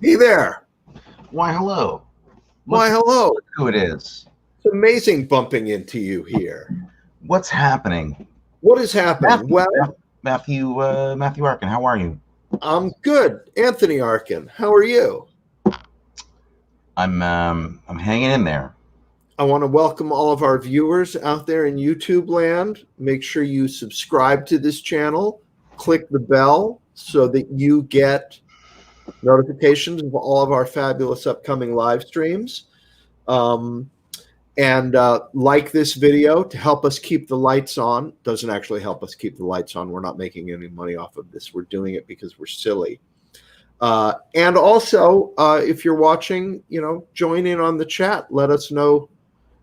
Hey there. Why, hello. Why, Look hello. who it is. It's amazing bumping into you here. What's happening? What is happening? Matthew, Well, Matthew Arkin, how are you? I'm good. Anthony Arkin, how are you? I'm hanging in there. I want to welcome all of our viewers out there in YouTube land. Make sure you subscribe to this channel. Click the bell so that you get notifications of all of our fabulous upcoming live streams. And like this video to help us keep the lights on. Doesn't actually help us keep the lights on. We're not making any money off of this. We're doing it because we're silly. And also, if you're watching, join in on the chat. Let us know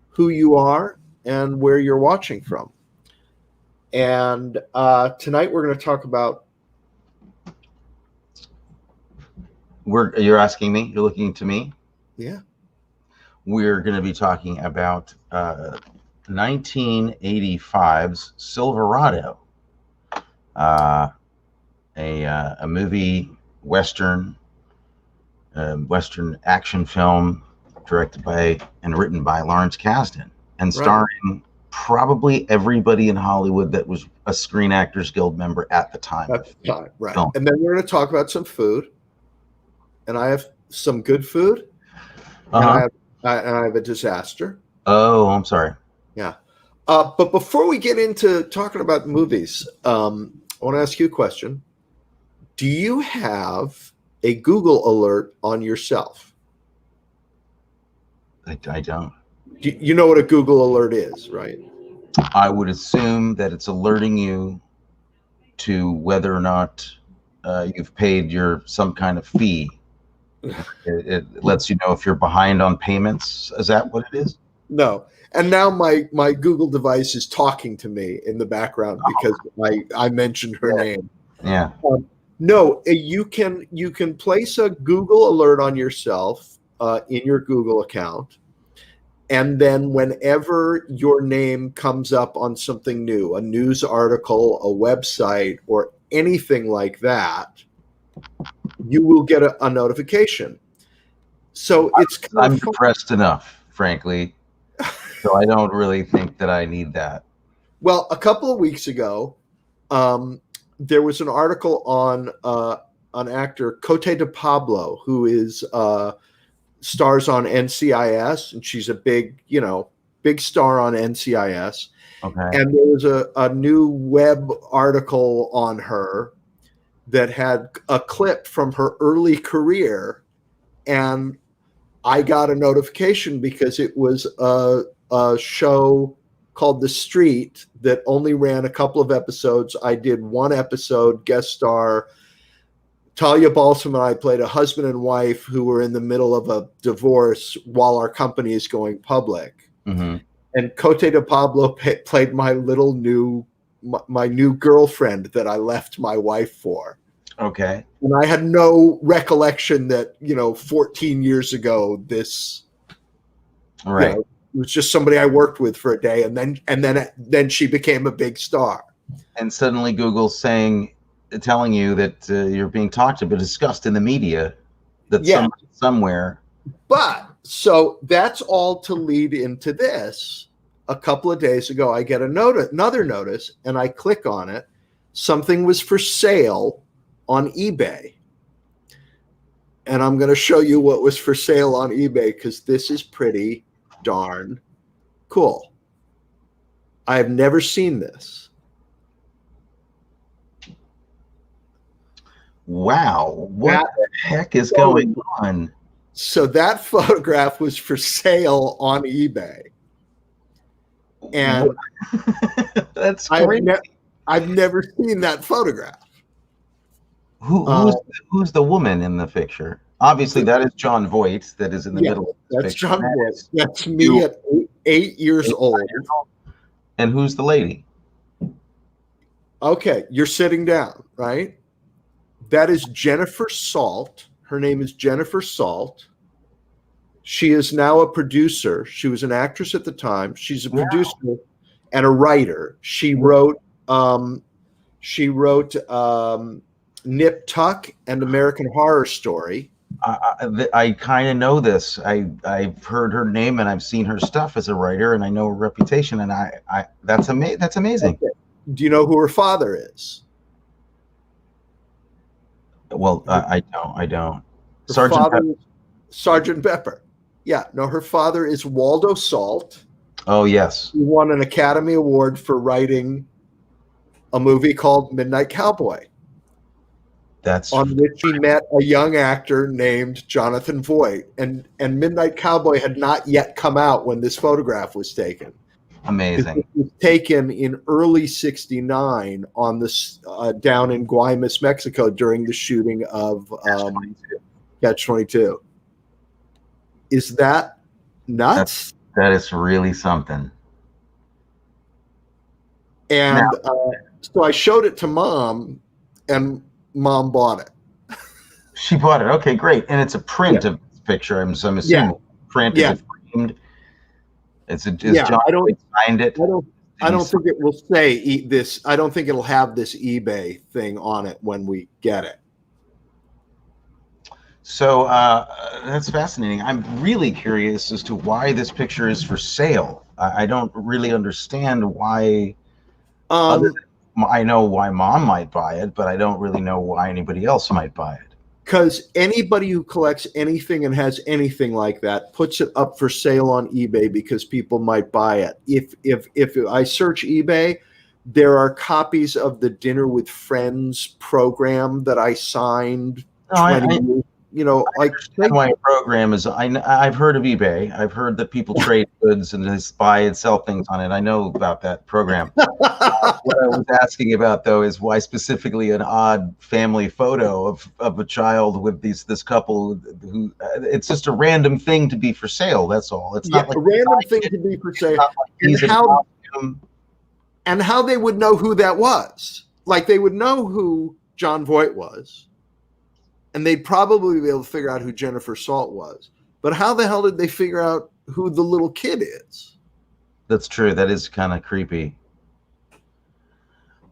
who you are and where you're watching from. And tonight we're going to talk about. You're asking me? You're looking to me? Yeah. We're going to be talking about 1985's Silverado, a movie western action film directed by and written by Lawrence Kasdan and starring probably everybody in Hollywood that was a Screen Actors Guild member at the time. At the time, right. Film. And then we're going to talk about some food, and I have some good food, and I have a disaster. Oh, I'm sorry. Yeah. But before we get into talking about movies, I want to ask you a question. Do you have a Google alert on yourself? I don't. You know what a Google alert is, right? I would assume that it's alerting you to whether or not you've paid some kind of fee. It lets you know if you're behind on payments. Is that what it is? No. And now my Google device is talking to me in the background because I mentioned her name. Yeah. No, you can place a Google alert on yourself in your Google account. And then whenever your name comes up on something new, a news article, a website, or anything like that, you will get a notification. So I'm depressed enough, frankly. So I don't really think that I need that. Well, a couple of weeks ago, there was an article on an actor, Cote de Pablo, who is stars on NCIS, and she's a big star on NCIS. Okay. And there was a new web article on her that had a clip from her early career, and I got a notification because it was a show called The Street that only ran a couple of episodes. I did one episode, guest star. Talia Balsam and I played a husband and wife who were in the middle of a divorce while our company is going public. Mm-hmm. And Cote de Pablo played my new girlfriend that I left my wife for. Okay. And I had no recollection that, 14 years ago, this, right. It was just somebody I worked with for a day. And then she became a big star. And suddenly Google's telling you that you're being talked about, discussed in the media, that somewhere. But so that's all to lead into this. A couple of days ago, I get another notice, and I click on it. Something was for sale on eBay. And I'm going to show you what was for sale on eBay because this is pretty darn cool. I have never seen this. Wow. What the heck is going on? So that photograph was for sale on eBay. And that's crazy. I've never seen that photograph. Who's the woman in the picture? Obviously, that is John Voight. That is in the middle. That's John Voight. That's me at 8 years old. And who's the lady? Okay, you're sitting down, right? That is Jennifer Salt. Her name is Jennifer Salt. She is now a producer. She was an actress at the time. She's a producer and a writer. She wrote Nip Tuck and American Horror Story. I kind of know this. I've heard her name and I've seen her stuff as a writer, and I know her reputation. And that's amazing. Okay. Do you know who her father is? Well, I don't. Her Sergeant father Pepper. is Sergeant Pepper. Yeah, no, her father is Waldo Salt. Oh yes, He won an Academy Award for writing a movie called Midnight Cowboy, that's on which he met a young actor named Jonathan Voight. And Midnight Cowboy had not yet come out when this photograph was taken. amazing. It was taken in early '69 on this down in Guaymas, Mexico, during the shooting of Catch-22. Is that nuts? That is really something. And so I showed it to Mom, and Mom bought it. She bought it. Okay, great. And it's a print of this picture. I'm assuming. Yeah. Print is it framed? Is Yeah, John signed it? I don't think it will say this. I don't think it'll have this eBay thing on it when we get it. So that's fascinating. I'm really curious as to why this picture is for sale. I don't really understand why. I know why Mom might buy it, but I don't really know why anybody else might buy it. Because anybody who collects anything and has anything like that puts it up for sale on eBay because people might buy it. If I search eBay, there are copies of the Dinner with Friends program that I signed 20 years. My program is. I've heard of eBay. I've heard that people trade goods and just buy and sell things on it. I know about that program. What I was asking about though is why specifically an odd family photo of a child with this couple who it's just a random thing to be for sale. That's all. It's not like a random thing to be for sale. And how they would know who that was? Like they would know who John Voight was. And they'd probably be able to figure out who Jennifer Salt was. But how the hell did they figure out who the little kid is? That's true. That is kind of creepy.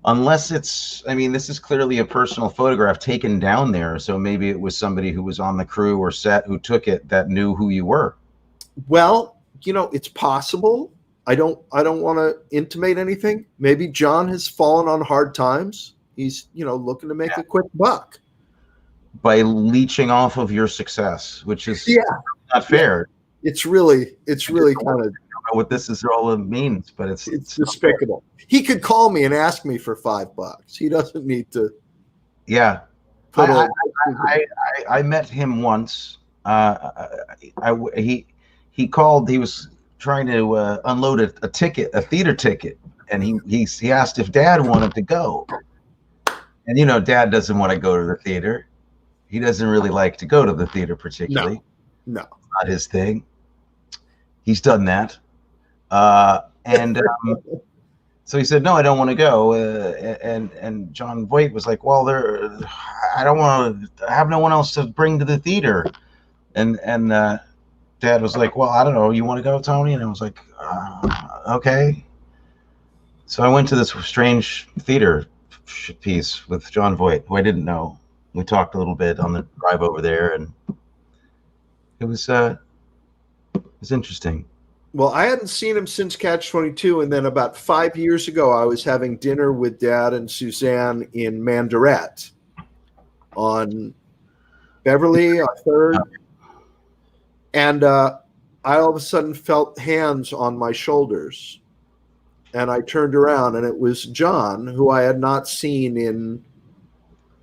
Unless this is clearly a personal photograph taken down there. So maybe it was somebody who was on the crew or set who took it that knew who you were. Well, it's possible. I don't want to intimate anything. Maybe John has fallen on hard times. He's, looking to make a quick buck. By leeching off of your success, which is not fair. It's really kind of. I don't know what this is all it means, but it's despicable. He could call me and ask me for $5. He doesn't need to. Yeah, I met him once. He called. He was trying to unload a theater ticket, and he asked if Dad wanted to go. And Dad doesn't want to go to the theater. He doesn't really like to go to the theater particularly. No. It's not his thing. He's done that. So he said, no, I don't want to go. And John Voight was like, well, I don't want to have no one else to bring to the theater. And Dad was like, well, I don't know. You want to go, Tony? And I was like, okay. So I went to this strange theater piece with John Voight, who I didn't know. We talked a little bit on the drive over there, and it was interesting. Well, I hadn't seen him since Catch-22, and then about 5 years ago, I was having dinner with Dad and Suzanne in Mandarette on Beverly, on 3rd, and I all of a sudden felt hands on my shoulders, and I turned around, and it was John, who I had not seen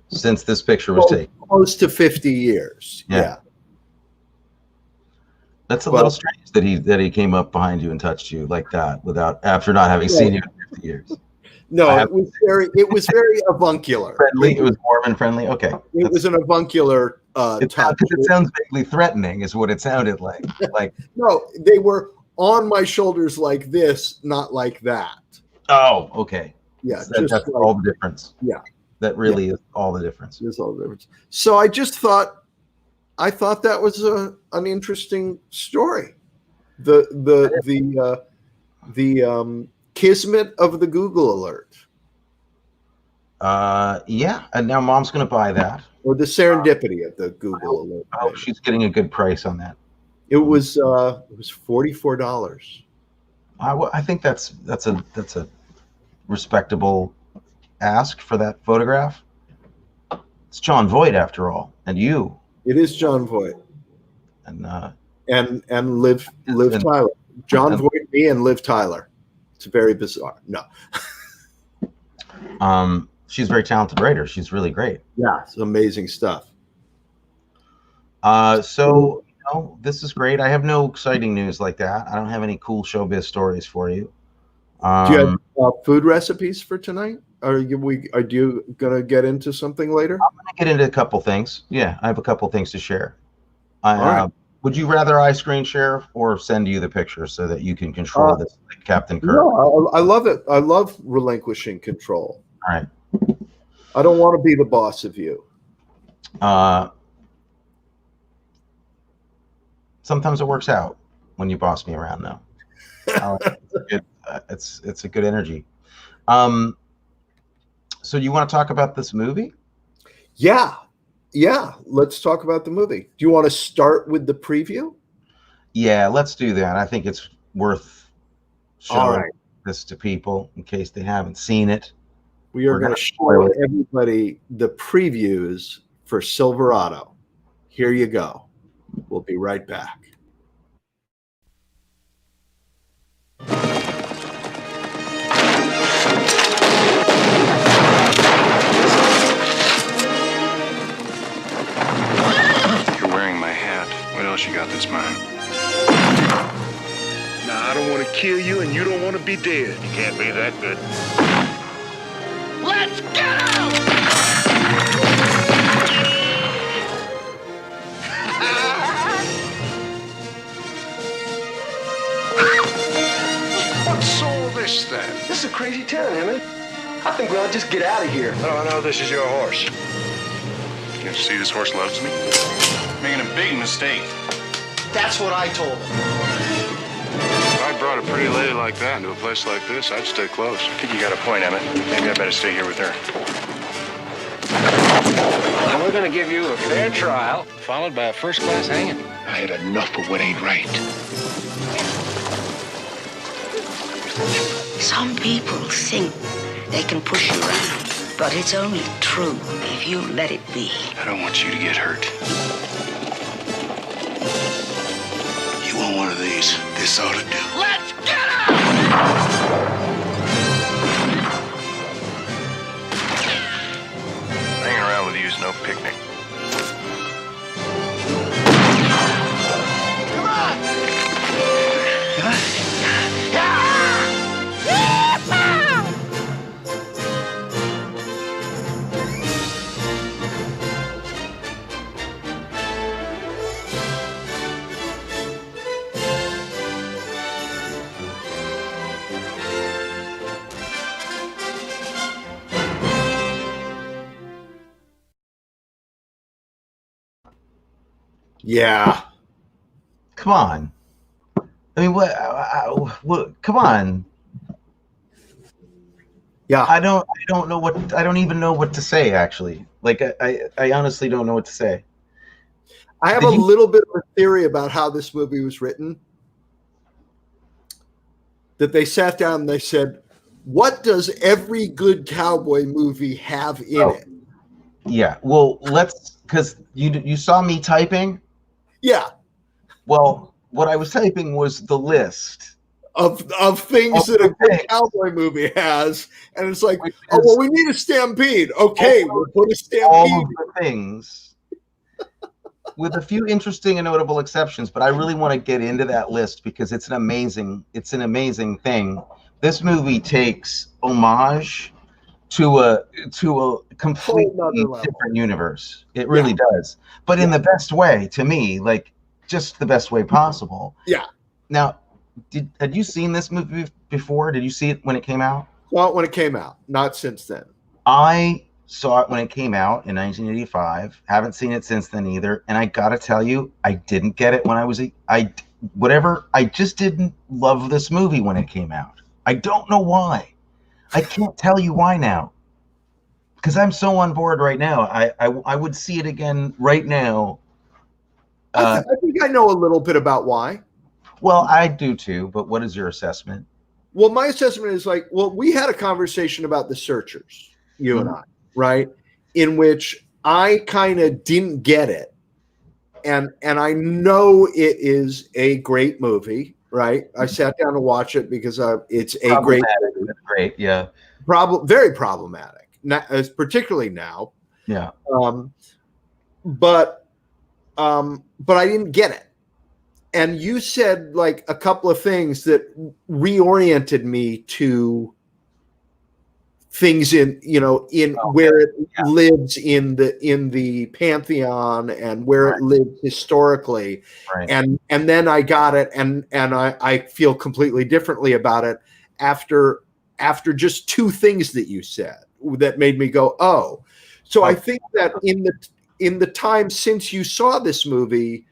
since this picture was taken. Close to 50 years. Yeah. That's a little strange that he came up behind you and touched you like that after not having seen you in 50 years. No, it was very avuncular. Friendly. It was Mormon friendly. Okay. It was an avuncular touch. It sounds vaguely threatening is what it sounded like. No, they were on my shoulders like this, not like that. Oh, okay. Yeah. That's all the difference. Yeah. That really is all the difference. It is all the difference. So I thought that was an interesting story. The kismet of the Google alert. Yeah, and now Mom's going to buy that. Or the serendipity of the Google alert. I hope she's getting a good price on that. It was $44. I think that's a respectable ask for that photograph. It's John Voight after all, and you. It is John Voight. And Liv Tyler. John Voight, me, and Liv Tyler. It's very bizarre. No. She's a very talented writer. She's really great. Yeah, it's amazing stuff. So this is great. I have no exciting news like that. I don't have any cool showbiz stories for you. Do you have food recipes for tonight? Are you gonna get into something later? I'm gonna get into a couple things. Yeah, I have a couple things to share. All right. Would you rather I screen share or send you the picture so that you can control this, like Captain Kirk? No, I love it. I love relinquishing control. All right. I don't want to be the boss of you. Sometimes it works out when you boss me around, though. It's a good energy. So you want to talk about this movie? Yeah. Let's talk about the movie. Do you want to start with the preview? Yeah, let's do that. I think it's worth showing this to people in case they haven't seen it. We are going to show everybody the previews for Silverado. Here you go. We'll be right back. You're wearing my hat. What else you got that's mine? Nah, I don't want to kill you, and you don't want to be dead. You can't be that good. Let's get out! What's all this then? This is a crazy town, Emmett. I think we ought to just get out of here. No, this is your horse. Can't you see this horse loves me? Making a big mistake. That's what I told him. If I brought a pretty lady like that into a place like this, I'd stay close. I think you got a point, Emmett. Maybe I better stay here with her. And we're gonna give you a fair trial, followed by a first-class hanging. I had enough of what ain't right. Some people think they can push you around, but it's only true if you let it be. I don't want you to get hurt. You want one of these? This ought to do. Let's get out! Hanging around with you is no picnic. Come on! Yeah. Come on. I mean, what? Come on. Yeah. I don't even know what to say. Actually, like I honestly don't know what to say. I have a little bit of a theory about how this movie was written. That they sat down and they said, what does every good cowboy movie have in it? Yeah. Well, because you saw me typing. Yeah. Well, what I was typing was the list of things that a good cowboy movie has, and it's like, oh well, we need a stampede. Okay, we'll put a stampede. All of the things, with a few interesting and notable exceptions, but I really want to get into that list because it's an amazing thing. This movie takes homage to a completely different universe. It really does, but in the best way to me, like just the best way possible. Yeah. Now, had you seen this movie before? Did you see it when it came out? Well, when it came out, not since then. I saw it when it came out in 1985. Haven't seen it since then either. And I gotta tell you, I didn't get it when I just didn't love this movie when it came out. I don't know why. I can't tell you why now. because I'm so on board right now. I would see it again right now. I think I know a little bit about why. Well, I do too, but what is your assessment? Well, my assessment is like, well, we had a conversation about The Searchers, you and I, right? In which I kind of didn't get it. And I know it is a great movie, right? I sat down to watch it because it's a great movie. Great, yeah. Very problematic, particularly now. Yeah. But I didn't get it. And you said like a couple of things that reoriented me to things in where it lives in the pantheon and where it lives historically. Right. And then I got it and I feel completely differently about it after just two things that you said that made me go, oh. So I think that in the time since you saw this movie,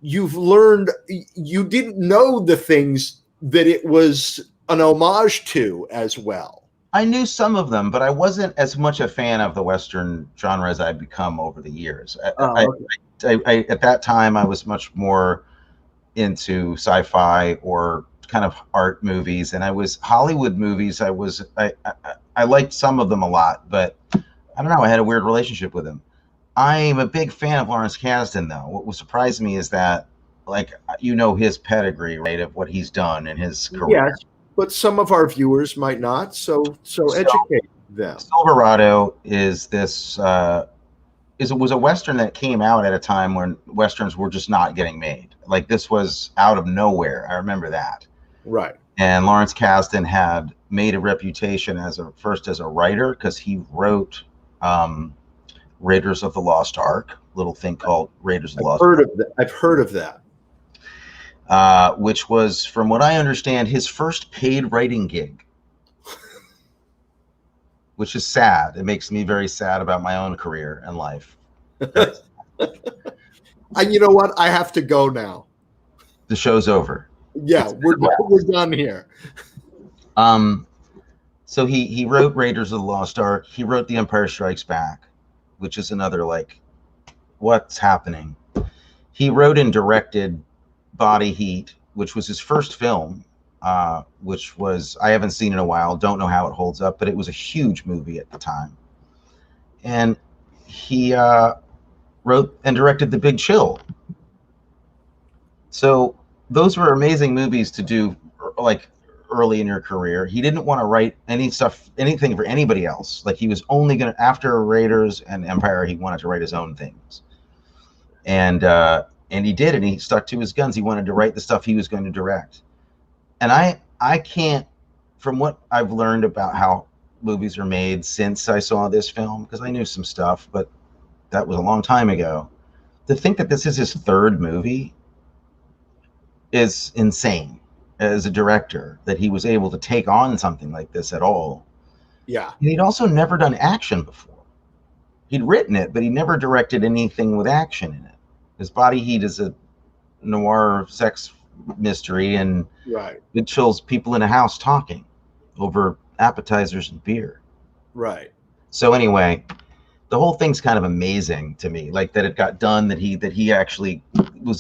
you've learned, you didn't know the things that it was an homage to as well. I knew some of them, but I wasn't as much a fan of the Western genre as I've become over the years. I at that time, I was much more into sci-fi or kind of art movies, and Hollywood movies. I liked some of them a lot, but I don't know. I had a weird relationship with them. I'm a big fan of Lawrence Kasdan, though. What surprised me is that, like, his pedigree, right, of what he's done in his career. Yes, but some of our viewers might not. So educate them. Silverado is this. It was a Western that came out at a time when Westerns were just not getting made. Like, this was out of nowhere. I remember that. Right. And Lawrence Kasdan had made a reputation as a writer, because he wrote Raiders of the Lost Ark, little thing called Raiders of the Lost Ark. I've heard of that. Which was, from what I understand, his first paid writing gig. Which is sad. It makes me very sad about my own career and life. And you know what? I have to go now. The show's over. Yeah, we're done here. So he wrote Raiders of the Lost Ark. He wrote The Empire Strikes Back, which is another, like, what's happening? He wrote and directed Body Heat, which was his first film, which was, I haven't seen in a while, don't know how it holds up, but it was a huge movie at the time. And he wrote and directed The Big Chill. So those were amazing movies to do, like, early in your career. He didn't want to write anything for anybody else. Like, he was only going to, after Raiders and Empire, he wanted to write his own things. And he did, and he stuck to his guns. He wanted to write the stuff he was going to direct. And I can't, from what I've learned about how movies are made since I saw this film, because I knew some stuff, but that was a long time ago, to think that this is his third movie is insane. As a director, that he was able to take on something like this at all. Yeah. And he'd also never done action before. He'd written it, but he never directed anything with action in it. His Body Heat is a noir sex mystery, and it chills people in a house talking over appetizers and beer. Right. So anyway, the whole thing's kind of amazing to me, like that it got done, that he actually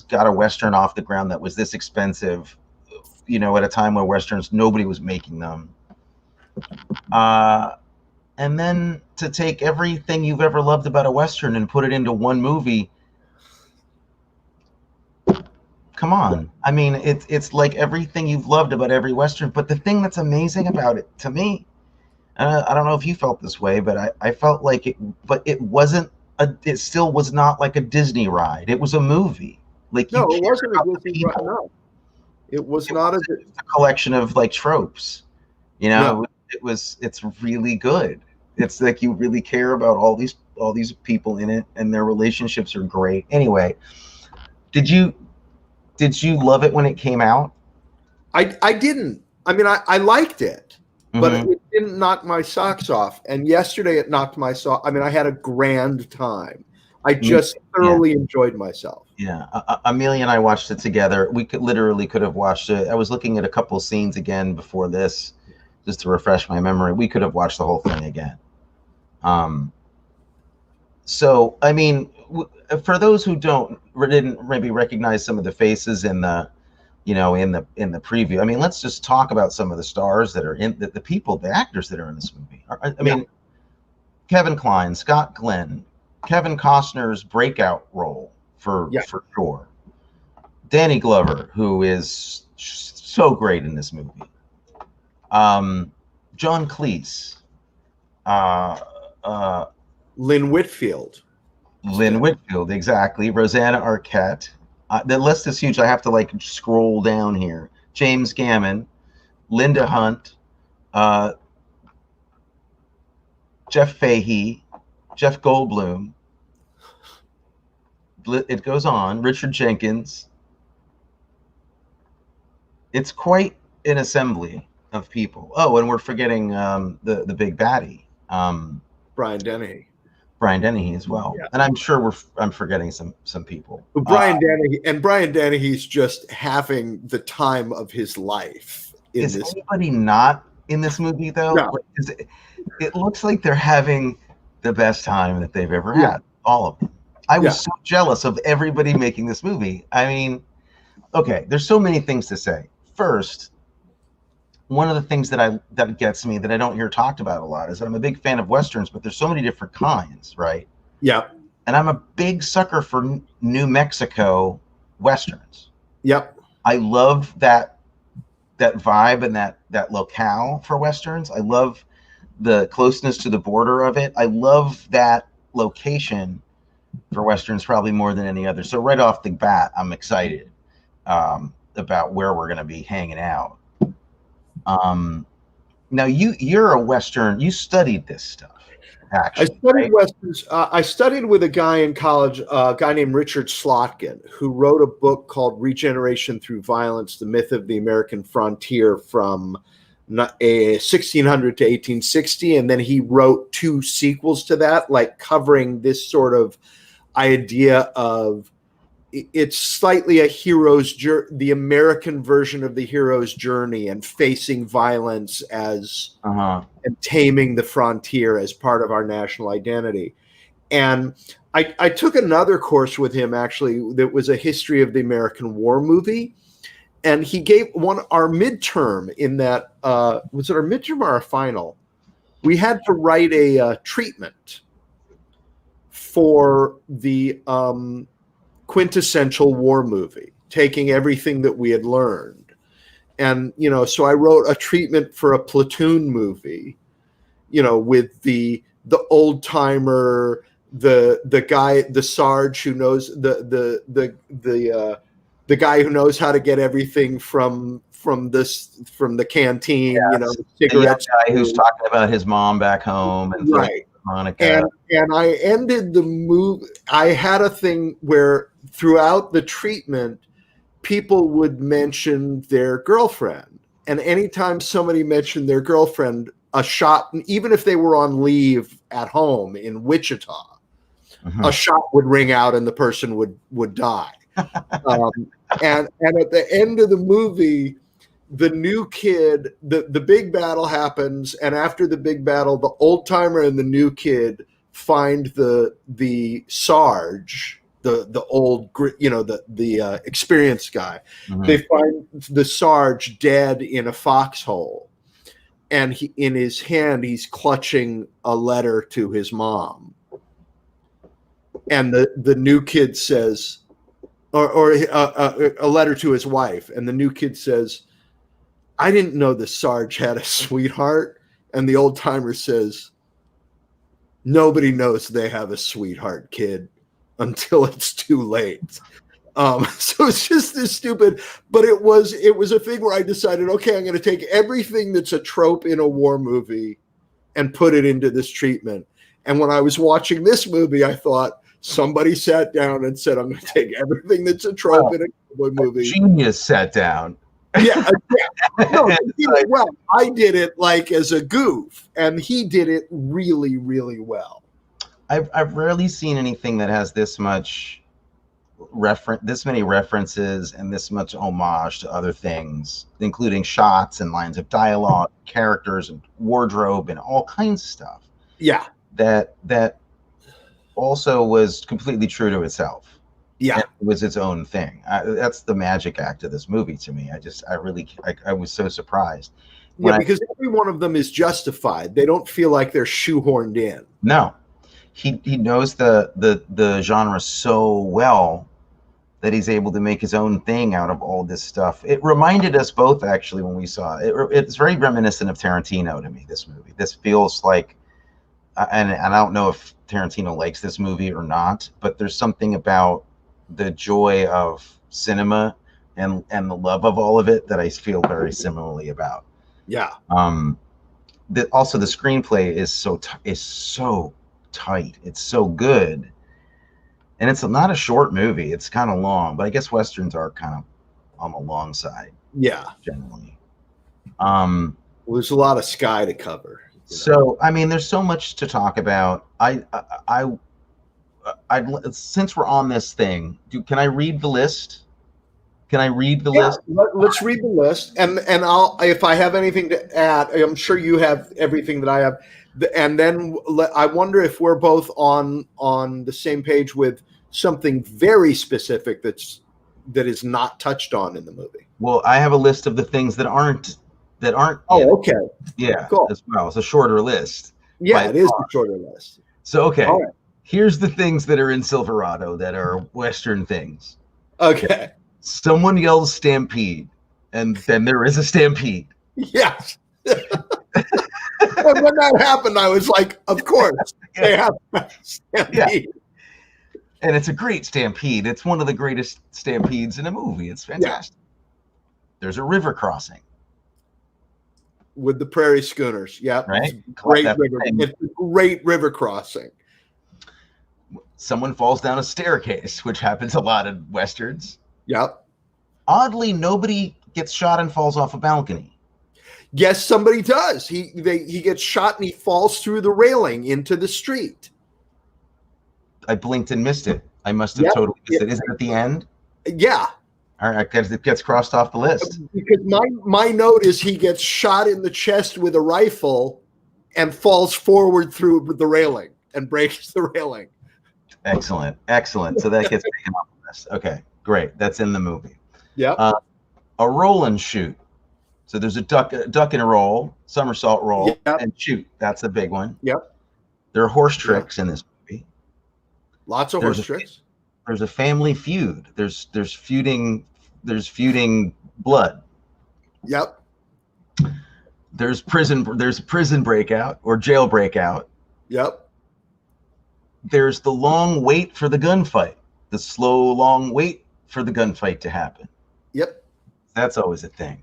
got a Western off the ground that was this expensive, at a time where Westerns, nobody was making them. And then to take everything you've ever loved about a Western and put it into one movie. Come on. I mean, it's like everything you've loved about every Western. But the thing that's amazing about it, to me, I don't know if you felt this way, but I felt like it, but it still was not like a Disney ride. It was a movie. Like, no, it wasn't a Disney ride. No. It was not a collection of, like, tropes, It's really good. It's like you really care about all these people in it, and their relationships are great. Anyway, did you love it when it came out? I didn't. I mean, I liked it, but it didn't knock my socks off. And yesterday it knocked my socks. I mean, I had a grand time. I just thoroughly enjoyed myself. Yeah, Amelia and I watched it together. We could have watched it. I was looking at a couple scenes again before this, just to refresh my memory. We could have watched the whole thing again. So, I mean, for those who didn't maybe recognize some of the faces in the, in the preview. I mean, let's just talk about some of the stars that are in the people, the actors that are in this movie. I mean, Kevin Kline, Scott Glenn, Kevin Costner's breakout role for sure. Danny Glover, who is so great in this movie. John Cleese. Lynn Whitfield. Lynn Whitfield, exactly. Rosanna Arquette. The list is huge. I have to like scroll down here. James Gammon, Linda Hunt, Jeff Fahey, Jeff Goldblum. It goes on. Richard Jenkins. It's quite an assembly of people. Oh, and we're forgetting the big baddie, Brian Dennehy. Brian Dennehy as well, and I'm sure I'm forgetting some people. Brian Dennehy's just having the time of his life. Is anybody not in this movie though? No. It looks like they're having the best time that they've ever had. All of them. I was so jealous of everybody making this movie. I mean, okay, there's so many things to say. First, one of the things that gets me that I don't hear talked about a lot is that I'm a big fan of Westerns, but there's so many different kinds, right? Yeah. And I'm a big sucker for New Mexico Westerns. Yep. I love that vibe and that locale for Westerns. I love the closeness to the border of it. I love that location for Westerns probably more than any other. So right off the bat, I'm excited about where we're going to be hanging out. Now you're a Western. You studied this stuff. Actually, I studied Westerns. I studied with a guy in college, a guy named Richard Slotkin, who wrote a book called Regeneration Through Violence, The Myth of the American Frontier from 1600 to 1860. And then he wrote 2 sequels to that, like covering this sort of idea of it's slightly a hero's journey, the American version of the hero's journey, and facing violence as and taming the frontier as part of our national identity. And I took another course with him actually that was a history of the American War movie, and he gave our midterm in that was it our midterm or our final? We had to write a treatment for the quintessential war movie, taking everything that we had learned. And, so I wrote a treatment for a platoon movie, with the old timer, the guy, the sarge who knows the guy who knows how to get everything from the canteen, cigarettes. The guy who's talking about his mom back home and right. Monica. And I ended the movie. I had a thing where throughout the treatment, people would mention their girlfriend. And anytime somebody mentioned their girlfriend, a shot, even if they were on leave at home in Wichita, a shot would ring out and the person would die. And at the end of the movie, the new kid, the big battle happens, and after the big battle, the old timer and the new kid find the sarge, the old, the experienced guy. They find the sarge dead in a foxhole, and in his hand he's clutching a letter to his mom, and the new kid says, or a letter to his wife, and the new kid says, "I didn't know the sarge had a sweetheart." And the old timer says, "Nobody knows they have a sweetheart, kid, until it's too late." So it's just this stupid, but it was a thing where I decided, okay, I'm going to take everything that's a trope in a war movie and put it into this treatment. And when I was watching this movie, I thought somebody sat down and said, I'm going to take everything that's a trope in a cowboy movie. Genius sat down. Yeah. No, well, I did it like as a goof, and he did it really, really well. I've rarely seen anything that has this much this many references and this much homage to other things, including shots and lines of dialogue, characters and wardrobe and all kinds of stuff. Yeah. That also was completely true to itself. Yeah. And it was its own thing. That's the magic act of this movie to me. I was so surprised. Because every one of them is justified. They don't feel like they're shoehorned in. No, he knows the genre so well that he's able to make his own thing out of all this stuff. It reminded us both, actually, when we saw it. It's very reminiscent of Tarantino to me, this movie. This feels like, and I don't know if Tarantino likes this movie or not, but there's something about the joy of cinema and the love of all of it that I feel very similarly about. Yeah. Also, the screenplay is so tight. It's so good, and it's not a short movie. It's kind of long, but I guess westerns are kind of on the long side. Yeah, generally. Well, there's a lot of sky to cover. So, I mean, there's so much to talk about. I since we're on this thing, can I read the list? Can I read the list? Let's read the list, and I'll, if I have anything to add, I'm sure you have everything that I have, and then I wonder if we're both on the same page with something very specific that is not touched on in the movie. Well, I have a list of the things that aren't. Oh, okay. Yeah, cool. As well. It's a shorter list. Yeah, it is a shorter list. So, okay. All right. Here's the things that are in Silverado that are Western things. Okay. Someone yells stampede, and then there is a stampede. Yes. And when that happened, I was like, of course, they have a stampede. Yeah. And it's a great stampede. It's one of the greatest stampedes in a movie. It's fantastic. Yeah. There's a river crossing. With the prairie schooners. Yeah. Right. It's a great river crossing. Someone falls down a staircase, which happens a lot in Westerns. Yep. Oddly, nobody gets shot and falls off a balcony. Yes, somebody does. He gets shot and he falls through the railing into the street. I blinked and missed it. I must have totally missed it. Is it at the end? Yeah. All right, because it gets crossed off the list. Because my note is he gets shot in the chest with a rifle and falls forward through the railing and breaks the railing. Excellent. So that gets taken off the list. Okay, great. That's in the movie. Yeah. A roll and shoot. So there's a duck and a roll, somersault roll, and shoot. That's a big one. Yep. There are horse tricks in this movie. Lots of horse tricks. There's a family feud. There's feuding blood. Yep. There's a prison breakout or jail breakout. Yep. There's the long wait for the gunfight. The slow, long wait for the gunfight to happen. Yep. That's always a thing.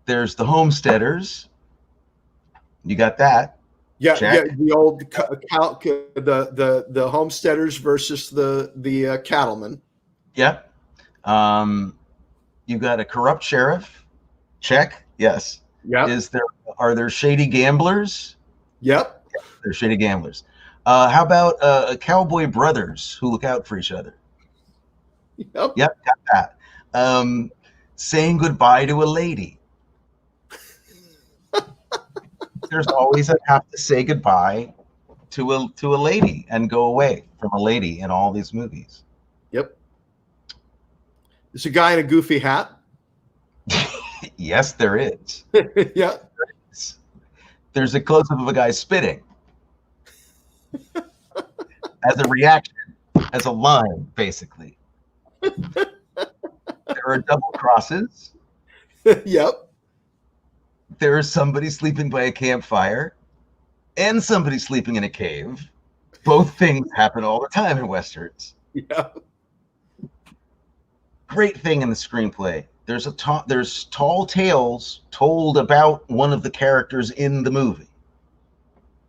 There's the homesteaders. You got that. Yeah, check. yeah. The old the homesteaders versus the cattlemen. Yep. You got a corrupt sheriff. Check. Yes. Yeah. Are there shady gamblers? Yep. They're shady gamblers. How about cowboy brothers who look out for each other? Yep. Yep, got that. Saying goodbye to a lady. There's always a have to say goodbye to a lady and go away from a lady in all these movies. Yep. There's a guy in a goofy hat. Yes, there is. Yeah. There's a close-up of a guy spitting. As a reaction, as a line, basically. There are double crosses. Yep. There is somebody sleeping by a campfire and somebody sleeping in a cave. Both things happen all the time in Westerns. Yeah. Great thing in the screenplay. There's tall tales told about one of the characters in the movie.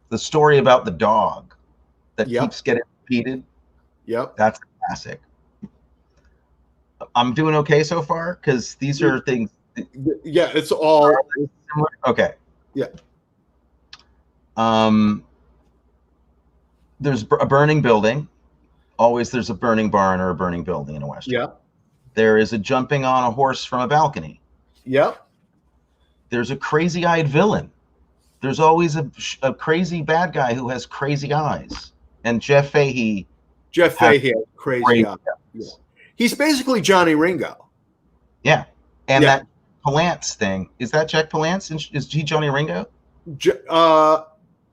The story about the dog that keeps getting repeated. Yep. That's classic. I'm doing okay so far because these are things. Yeah, it's all okay. Yeah. There's a burning building. Always there's a burning barn or a burning building in a Western. Yeah. There is a jumping on a horse from a balcony. Yep. There's a crazy-eyed villain. There's always a crazy bad guy who has crazy eyes. And Jeff Fahey. Jeff Fahey, crazy great guy. Yeah. He's basically Johnny Ringo. Yeah. And Yeah. that Palance thing, is that Jack Palance? Is he Johnny Ringo?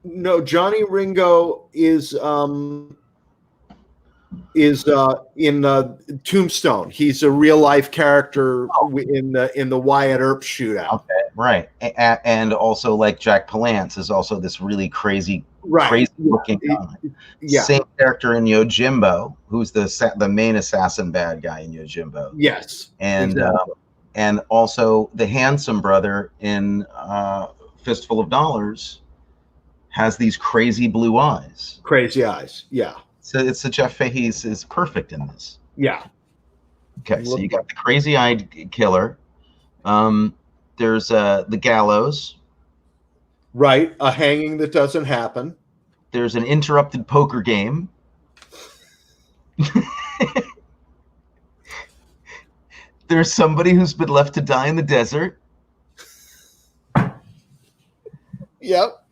No, Johnny Ringo is in Tombstone. He's a real life character in the Wyatt Earp shootout. Okay, right. And also, like, Jack Palance is also this really crazy looking guy. Yeah. Same character in Yojimbo, who's the main assassin bad guy in Yojimbo. Yes. And exactly. And also the handsome brother in Fistful of Dollars has these crazy blue eyes. Crazy eyes. Yeah. So it's Jeff Fahey is perfect in this. Yeah. Okay, so you got the crazy-eyed killer. There's the gallows. Right, a hanging that doesn't happen. There's an interrupted poker game. There's somebody who's been left to die in the desert. Yep.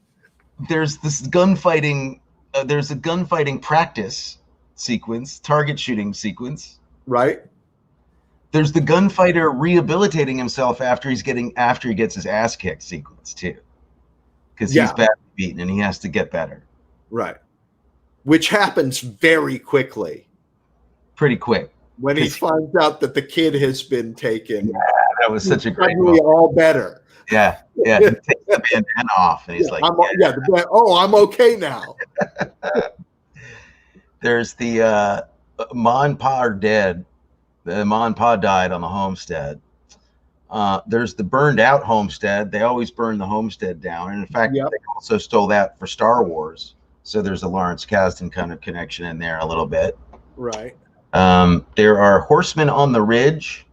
There's this gunfighting. There's a gunfighting practice sequence, target shooting sequence. Right. There's the gunfighter rehabilitating himself after he gets his ass kicked sequence too, because he's badly beaten and he has to get better. Right. Which happens very quickly. Pretty quick. When he finds out that the kid has been taken. Yeah, that was such a great moment. All better. Yeah. He takes the bandana off and he's like, I'm okay now. There's the Ma and Pa are dead. Ma and Pa died on the homestead. There's the Burned Out Homestead. They always burn the homestead down. And in fact, they also stole that for Star Wars. So there's a Lawrence Kasdan kind of connection in there a little bit. Right. There are horsemen on the ridge.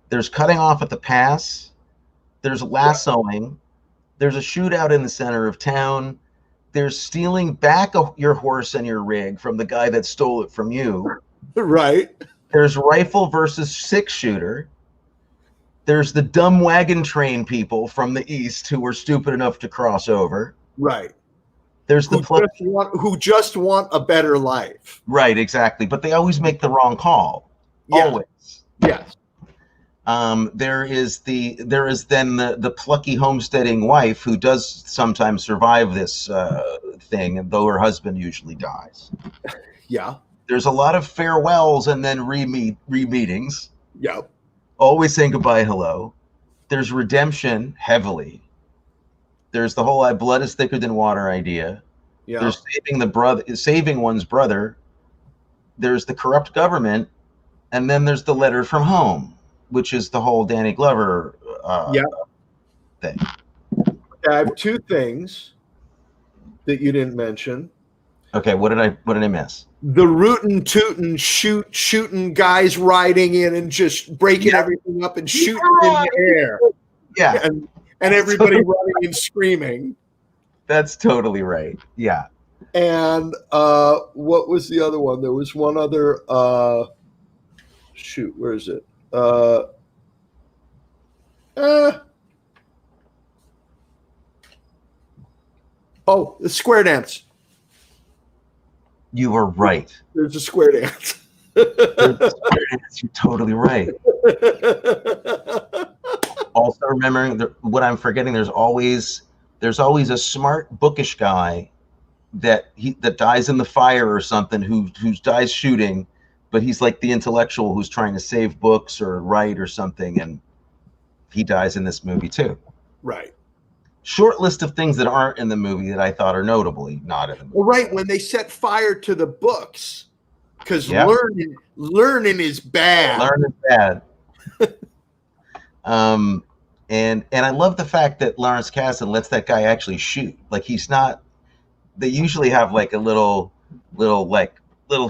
There's cutting off at the pass. There's lassoing. There's a shootout in the center of town. There's stealing back your horse and your rig from the guy that stole it from you. Right. There's rifle versus 6-shooter. There's the dumb wagon train people from the east who were stupid enough to cross over. Right. There's the who just want a better life. Right, exactly. But they always make the wrong call. Yeah. Always. Yes. There is then the plucky homesteading wife who does sometimes survive this thing, and though her husband usually dies. Yeah. There's a lot of farewells and then re-meetings. Yep. Always saying goodbye, hello. There's redemption heavily. There's the whole blood is thicker than water idea. Yeah. There's saving one's brother. There's the corrupt government, and then there's the letter from home, which is the whole Danny Glover thing. I have two things that you didn't mention. Okay, what did I miss? The rootin' tootin' shooting guys riding in and just breaking everything up and shooting in the air. Yeah. And everybody running and screaming. That's totally right. Yeah. And what was the other one? There was one other where is it? The square dance. You were right. There's a square dance. You're totally right. Also, remembering what I'm forgetting, there's always a smart, bookish guy that dies in the fire or something who dies shooting, but he's like the intellectual who's trying to save books or write or something, and he dies in this movie too. Right. Short list of things that aren't in the movie that I thought are notably not in the movie. Well, right, when they set fire to the books, because learning is bad. Learning is bad. And I love the fact that Lawrence Kasdan lets that guy actually shoot. Like, he's not. They usually have like a little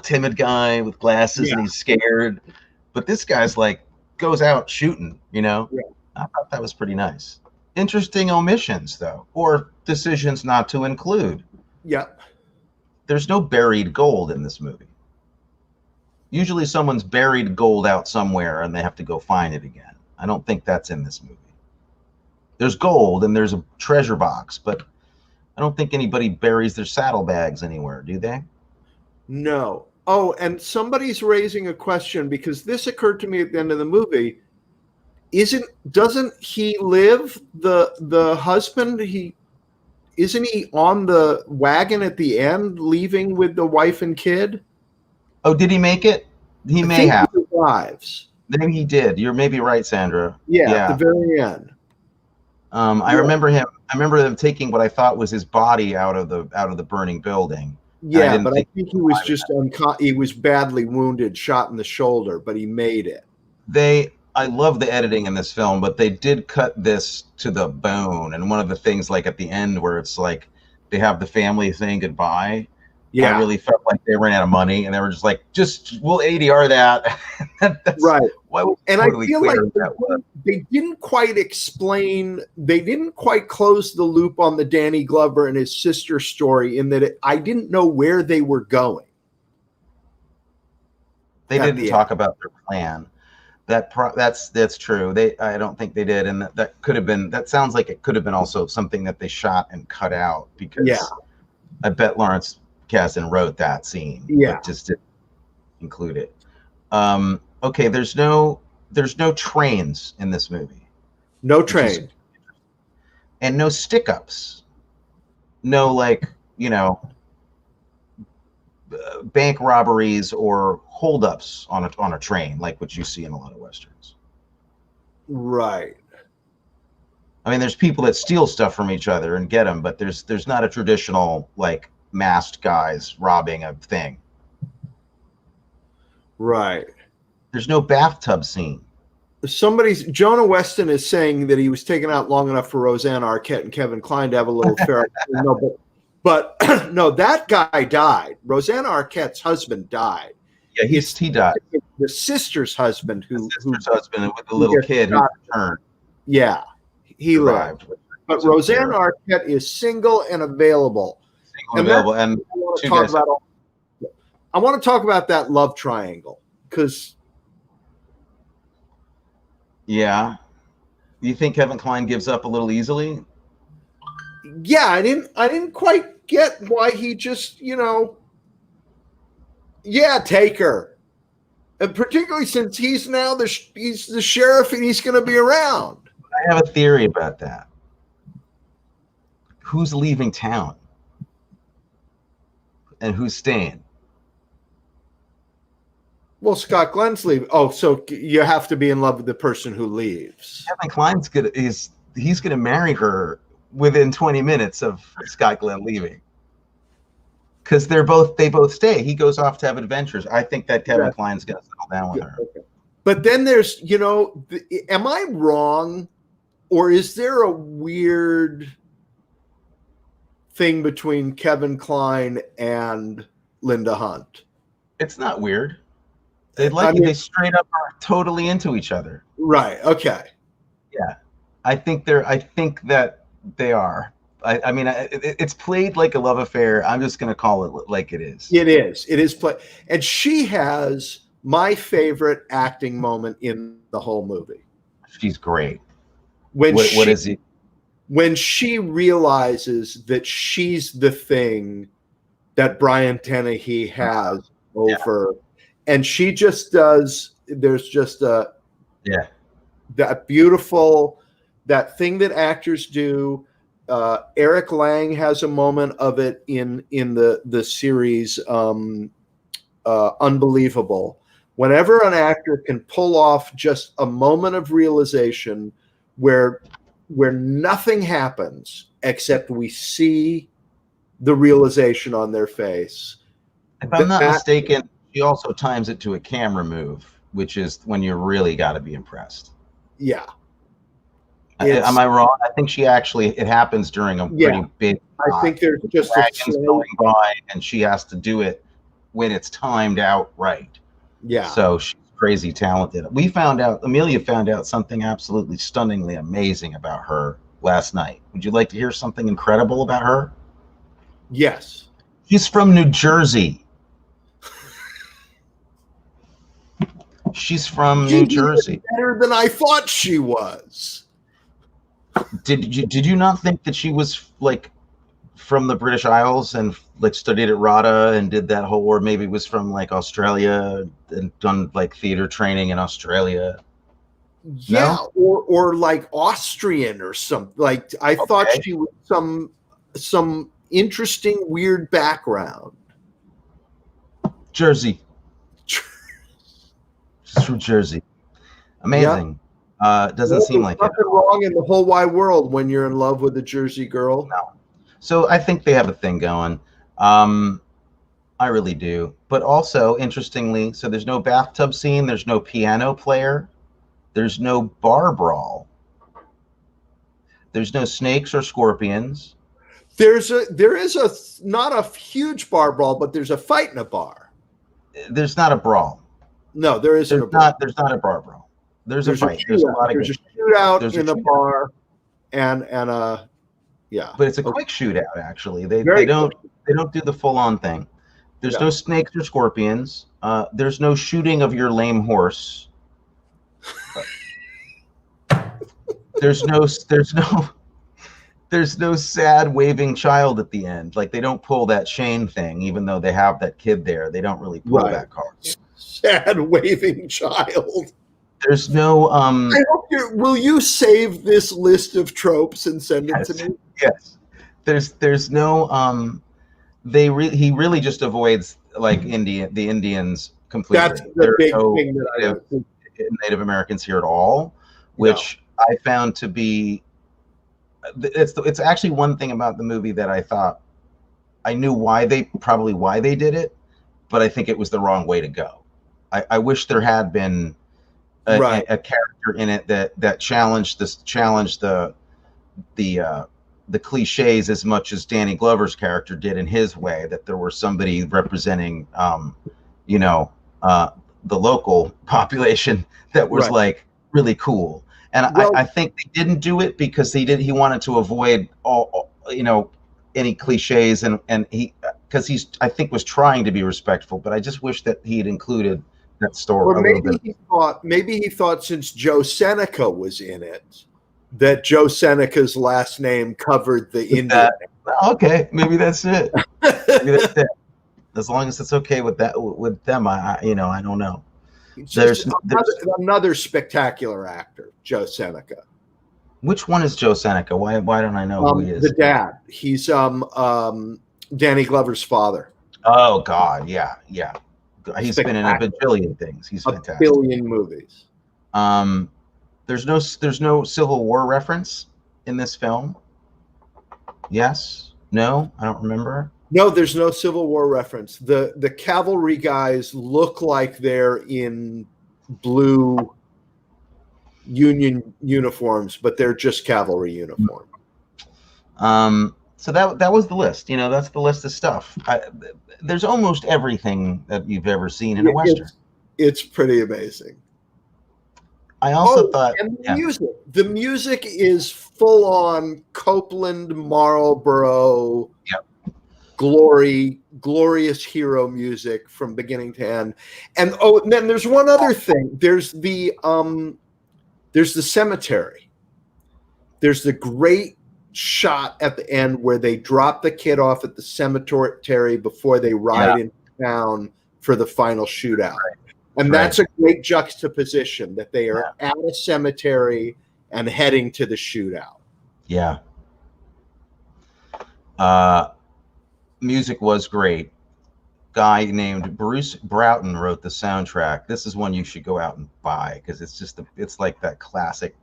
timid guy with glasses and he's scared, but this guy's like goes out shooting. Yeah. I thought that was pretty nice. Interesting omissions though, or decisions not to include. Yeah. There's no buried gold in this movie. Usually someone's buried gold out somewhere and they have to go find it again. I don't think that's in this movie. There's gold and there's a treasure box, but I don't think anybody buries their saddlebags anywhere, do they? No. Oh, and somebody's raising a question because this occurred to me at the end of the movie. Doesn't he live, the husband? Isn't he on the wagon at the end, leaving with the wife and kid? Oh, did he make it? He I may think have. he survives. Maybe he did. You're maybe right, Sandra. Yeah, at the very end. I remember him. I remember them taking what I thought was his body out of the burning building. Yeah, but I think he was just he was badly wounded, shot in the shoulder, but he made it. I love the editing in this film, but they did cut this to the bone. And one of the things, like at the end, where it's like they have the family saying goodbye. Yeah, I really felt like they ran out of money, and they were just like, we'll ADR that. That's right. Why was and totally I feel clear like that they didn't quite explain, they didn't quite close the loop on the Danny Glover and his sister story, in that I didn't know where they were going. They didn't talk about their plan. That's true. I don't think they did, and that could have been. That sounds like it could have been also something that they shot and cut out, because I bet Lawrence Kasdan wrote that scene, but just didn't include it. Okay, there's no trains in this movie. No train, and no stick-ups. No, like, bank robberies or holdups on a train, like what you see in a lot of westerns. Right. I mean, there's people that steal stuff from each other and get them, but there's not a traditional, like, masked guys robbing a thing. Right. There's no bathtub scene. Jonah Weston is saying that he was taken out long enough for Rosanna Arquette and Kevin Kline to have a little fair. But no, that guy died. Rosanna Arquette's husband died. Yeah, he died. The sister's husband, who's husband with the little kid who returned. Yeah, he lived. But Rosanna Arquette is single and available. And I want to talk about that love triangle, because. Yeah, you think Kevin Kline gives up a little easily? Yeah, I didn't quite get why he just, take her. And particularly since he's now he's the sheriff and he's going to be around. I have a theory about that. Who's leaving town? And who's staying? Well, Scott Glenn's leaving. Oh, so you have to be in love with the person who leaves. Kevin Kline's he's gonna marry her within 20 minutes of Scott Glenn leaving, because they both stay. He goes off to have adventures. I think that Kevin Kline's gonna settle down with her. Okay. But then there's, am I wrong, or is there a weird thing between Kevin Kline and Linda Hunt? It's not weird. They straight up are totally into each other. Right. Okay. Yeah, I think that they are. I mean, it's played like a love affair. I'm just gonna call it like it is. It is. It is play, and she has my favorite acting moment in the whole movie. She's great. When what is he? When she realizes that she's the thing that Brian Dennehy has over. Yeah. And she just does, there's just that beautiful, that thing that actors do. Eric Lang has a moment of it in the series Unbelievable. Whenever an actor can pull off just a moment of realization where nothing happens except we see the realization on their face. If I'm not mistaken, she also times it to a camera move, which is when you really got to be impressed. Yeah. Am I wrong? I think it happens during a pretty big. I think there's just wagons going by, and she has to do it when it's timed out right. Yeah. So she's crazy talented. Amelia found out something absolutely stunningly amazing about her last night. Would you like to hear something incredible about her? Yes. She's from New Jersey. She's from New Jersey. Better than I thought she was. Did you not think that she was like from the British Isles and like studied at RADA and did that whole, or maybe was from like Australia and done like theater training in Australia. Yeah, No? or like Austrian or something. Like I thought Okay. she was some interesting, weird background. Jersey. She's from Jersey. Amazing. Doesn't seem like There's it. nothing wrong in the whole wide world when you're in love with a Jersey girl. No. So I think they have a thing going. I really do. But also, interestingly, so there's no bathtub scene, there's no piano player, there's no bar brawl, there's no snakes or scorpions. There is a not a huge bar brawl, but there's a fight in a bar. There's not a brawl. No, there isn't a brawl. There's not a bar brawl. There's a There's a fight. There's a lot of There's a good. shootout There's a in the shootout. bar, and yeah. But it's a quick shootout. Actually, they Very don't quick. do the full on thing. There's no snakes or scorpions. There's no shooting of your lame horse. There's no sad waving child at the end. Like they don't pull that Shane thing, even though they have that kid there. They don't really pull that card. Sad waving child. There's no I hope will you save this list of tropes and send it to me? Yes. There's no he really just avoids like the Indians completely. That's the big thing that I think. Native Americans here at all, which I found to be it's actually one thing about the movie that I thought I knew why they did it, but I think it was the wrong way to go. I wish there had been a character in it that challenged the cliches as much as Danny Glover's character did in his way, that there was somebody representing the local population that was like really cool. And I think they didn't do it because he wanted to avoid all any cliches and he I think was trying to be respectful, but I just wish that he had included that story Or a little bit. maybe he thought since Joe Seneca was in it that Joe Seneca's last name covered the Indian. Okay, maybe that's it. Maybe that's it. As long as it's okay with them, I don't know. There's another spectacular actor, Joe Seneca. Which one is Joe Seneca? Why don't I know who he is? The dad. He's Danny Glover's father. Oh God, yeah. He's been in a bajillion things. He's fantastic. A billion movies. There's no Civil War reference in this film. Yes? No? I don't remember. No, there's no Civil War reference. The cavalry guys look like they're in blue Union uniforms, but they're just cavalry uniform. So that was the list. That's the list of stuff. There's almost everything that you've ever seen in a Western. It's pretty amazing. I also thought, and the music is full on Copeland, Marlboro, glorious hero music from beginning to end. And then there's one other thing. There's the cemetery. There's the great shot at the end where they drop the kid off at the cemetery before they ride into town for the final shootout. And that's a great juxtaposition that they are at a cemetery and heading to the shootout. Yeah. Music was great. Guy named Bruce Broughton wrote the soundtrack. This is one you should go out and buy because it's like that classic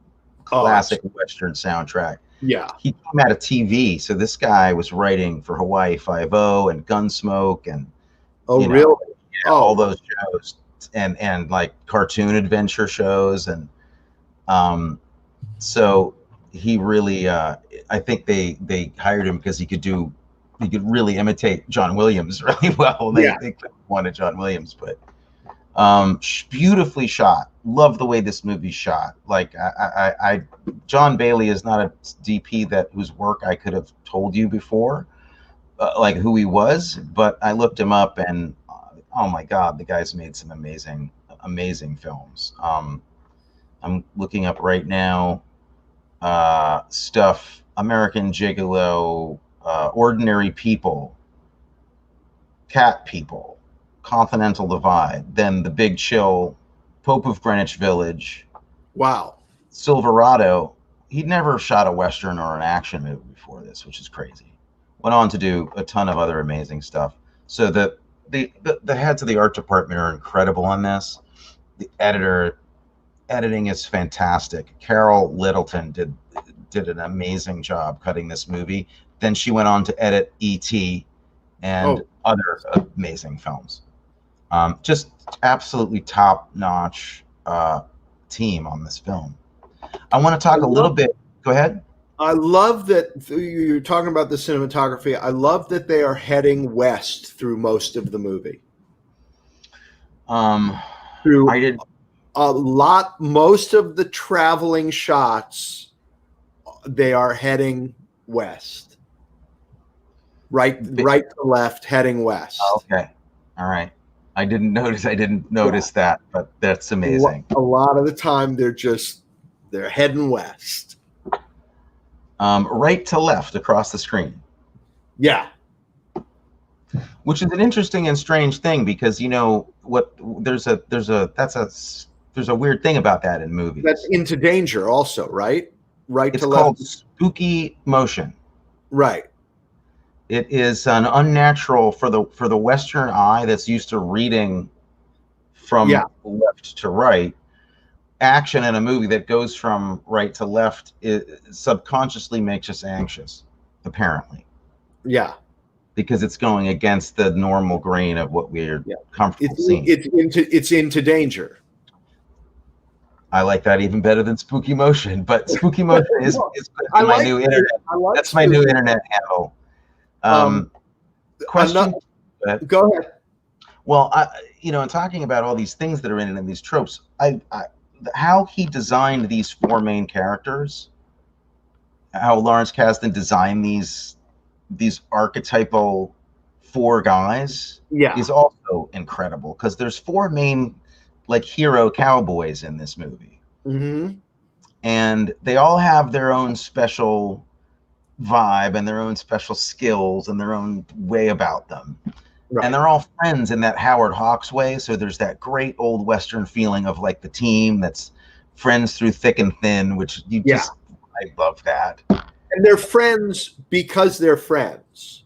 Western soundtrack. Yeah. He came out of TV, so this guy was writing for Hawaii Five-0 and Gunsmoke and really? All those shows and like cartoon adventure shows and so he really I think they hired him because he could really imitate John Williams really well. They wanted John Williams, but beautifully shot. Love the way this movie's shot. Like I John Bailey is not a DP whose work I could have told you before, like who he was, but I looked him up and oh my God, the guy's made some amazing films. I'm looking up right now stuff. American Gigolo, Ordinary People, Cat People, Continental Divide, then The Big Chill, Pope of Greenwich Village, Wow. Silverado. He'd never shot a Western or an action movie before this, which is crazy. Went on to do a ton of other amazing stuff. So the heads of the art department are incredible on this. The editing is fantastic. Carol Littleton did an amazing job cutting this movie. Then she went on to edit E.T. and other amazing films. Just absolutely top-notch team on this film. I want to talk a little bit. Go ahead. I love that you're talking about the cinematography. I love that they are heading west through most of the movie. Most of the traveling shots, they are heading west. Right to left, heading west. Okay. All right. I didn't notice that, but that's amazing. A lot of the time they're heading west. Right to left across the screen. Yeah. Which is an interesting and strange thing because there's a weird thing about that in movies. That's Into Danger also, right? Right it's to left. Called spooky motion. Right. It is an unnatural for the Western eye that's used to reading from left to right. Action in a movie that goes from right to left subconsciously makes us anxious, apparently. Yeah. Because it's going against the normal grain of what we're comfortable seeing. It's into danger. I like that even better than spooky motion, but spooky motion is my new internet. That's my new internet handle. Question. Go ahead. Well, in talking about all these things that are in it and these tropes, how he designed these four main characters, how Lawrence Kasdan designed these archetypal four guys, is also incredible because there's four main hero cowboys in this movie, and they all have their own special vibe and their own special skills and their own way about them. Right. And they're all friends in that Howard Hawks way. So there's that great old Western feeling of the team that's friends through thick and thin, which I love that. And they're friends because they're friends.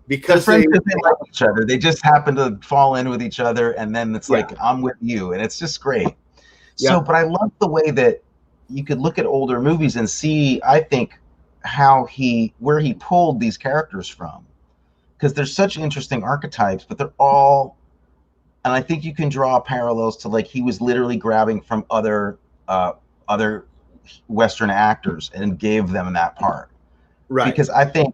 Because they like each other. They just happen to fall in with each other. And then it's I'm with you. And it's just great. Yeah. So, but I love the way that you could look at older movies and see, I think, where he pulled these characters from. Because there's such interesting archetypes, but they're all, and I think you can draw parallels to he was literally grabbing from other Western actors and gave them that part. Right. Because I think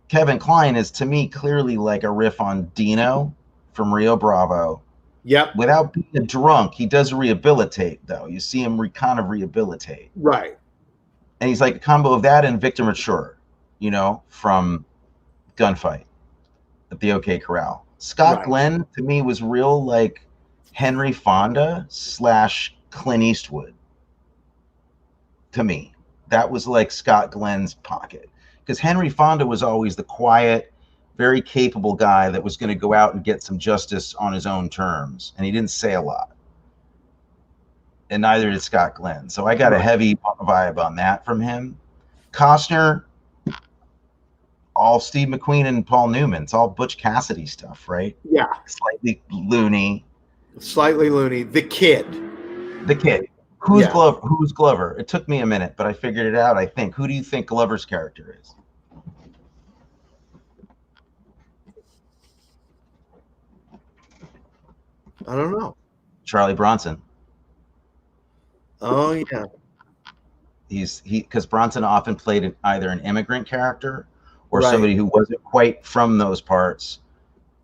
Kevin Kline is, to me, clearly a riff on Dino from Rio Bravo. Yep. Without being a drunk, he does rehabilitate, though. You see him kind of rehabilitate. Right. And he's a combo of that and Victor Mature, from Gunfight at the OK Corral. Scott Glenn, to me, was real Henry Fonda / Clint Eastwood. To me, that was Scott Glenn's pocket. Because Henry Fonda was always the quiet, very capable guy that was going to go out and get some justice on his own terms. And he didn't say a lot. And neither did Scott Glenn. So I got a heavy vibe on that from him. Costner, all Steve McQueen and Paul Newman. It's all Butch Cassidy stuff, right? Yeah. Slightly loony. The Kid. Who's Glover? It took me a minute, but I figured it out, I think. Who do you think Glover's character is? I don't know. Charlie Bronson. Oh, yeah. Because Bronson often played either an immigrant character or somebody who wasn't quite from those parts.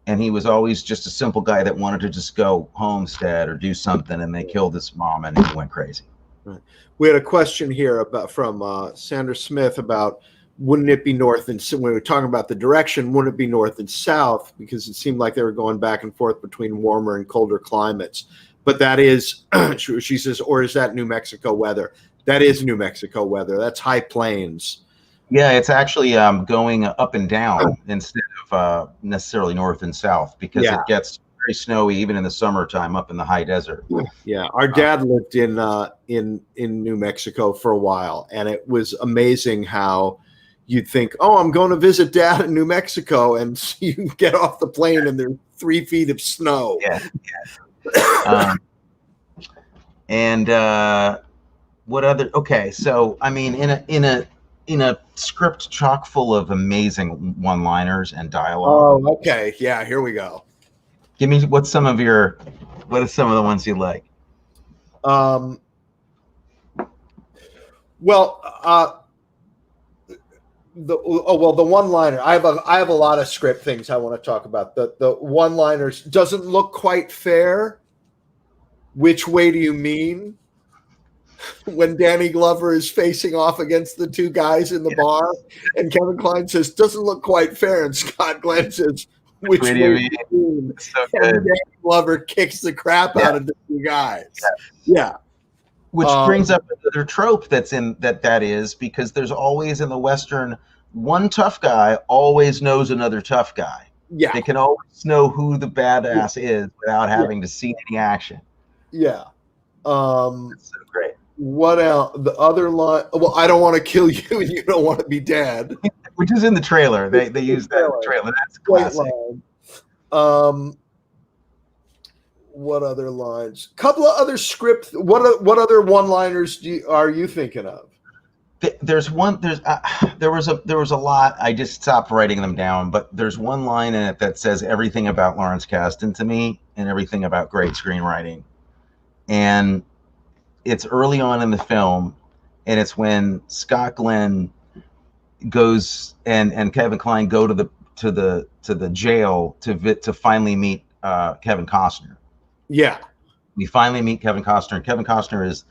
And he was always just a simple guy that wanted to just go homestead or do something, and they killed his mom and he went crazy. Right. We had a question here from Sandra Smith about wouldn't it be north and when we were talking about the direction, wouldn't it be north and south? Because it seemed like they were going back and forth between warmer and colder climates. But that is, she says, or is that New Mexico weather? That is New Mexico weather. That's high plains. Yeah, it's actually going up and down instead of necessarily north and south because Yeah. it gets very snowy even in the summertime up in the high desert. Yeah, our dad lived in New Mexico for a while, and it was amazing how you'd think, "Oh, I'm going to visit Dad in New Mexico," and you get off the plane and there's 3 feet of snow. Yeah. And what other? Okay, so I mean, in a script chock full of amazing one-liners and dialogue. Oh, okay. Yeah, here we go. Give me what are some of the ones you like? The one-liner. I have a lot of script things I want to talk about. The one-liners doesn't look quite fair. Which way do you mean? When Danny Glover is facing off against the 2 guys in the bar, and Kevin Kline says, "Doesn't look quite fair," and Scott Glenn says, "Which way do you mean?" So and good. Danny Glover kicks the crap out of the 2 guys. Yeah. Which brings up another trope that's in that is because there's always in the Western one tough guy always knows another tough guy. Yeah. They can always know who the badass is without having to see any action. Yeah. That's so great. What else? The other line. Well, I don't want to kill you, and you don't want to be dead. Which is in the trailer. They use that in the trailer. That's classic. What other lines? Couple of other script. What other one-liners are you thinking of? There's one. There was a lot. I just stopped writing them down. But there's one line in it that says everything about Lawrence Kasdan to me and everything about great screenwriting. And it's early on in the film, and it's when Scott Glenn goes and Kevin Kline go to the jail to finally meet Kevin Costner. Yeah, we finally meet Kevin Costner, and Kevin Costner is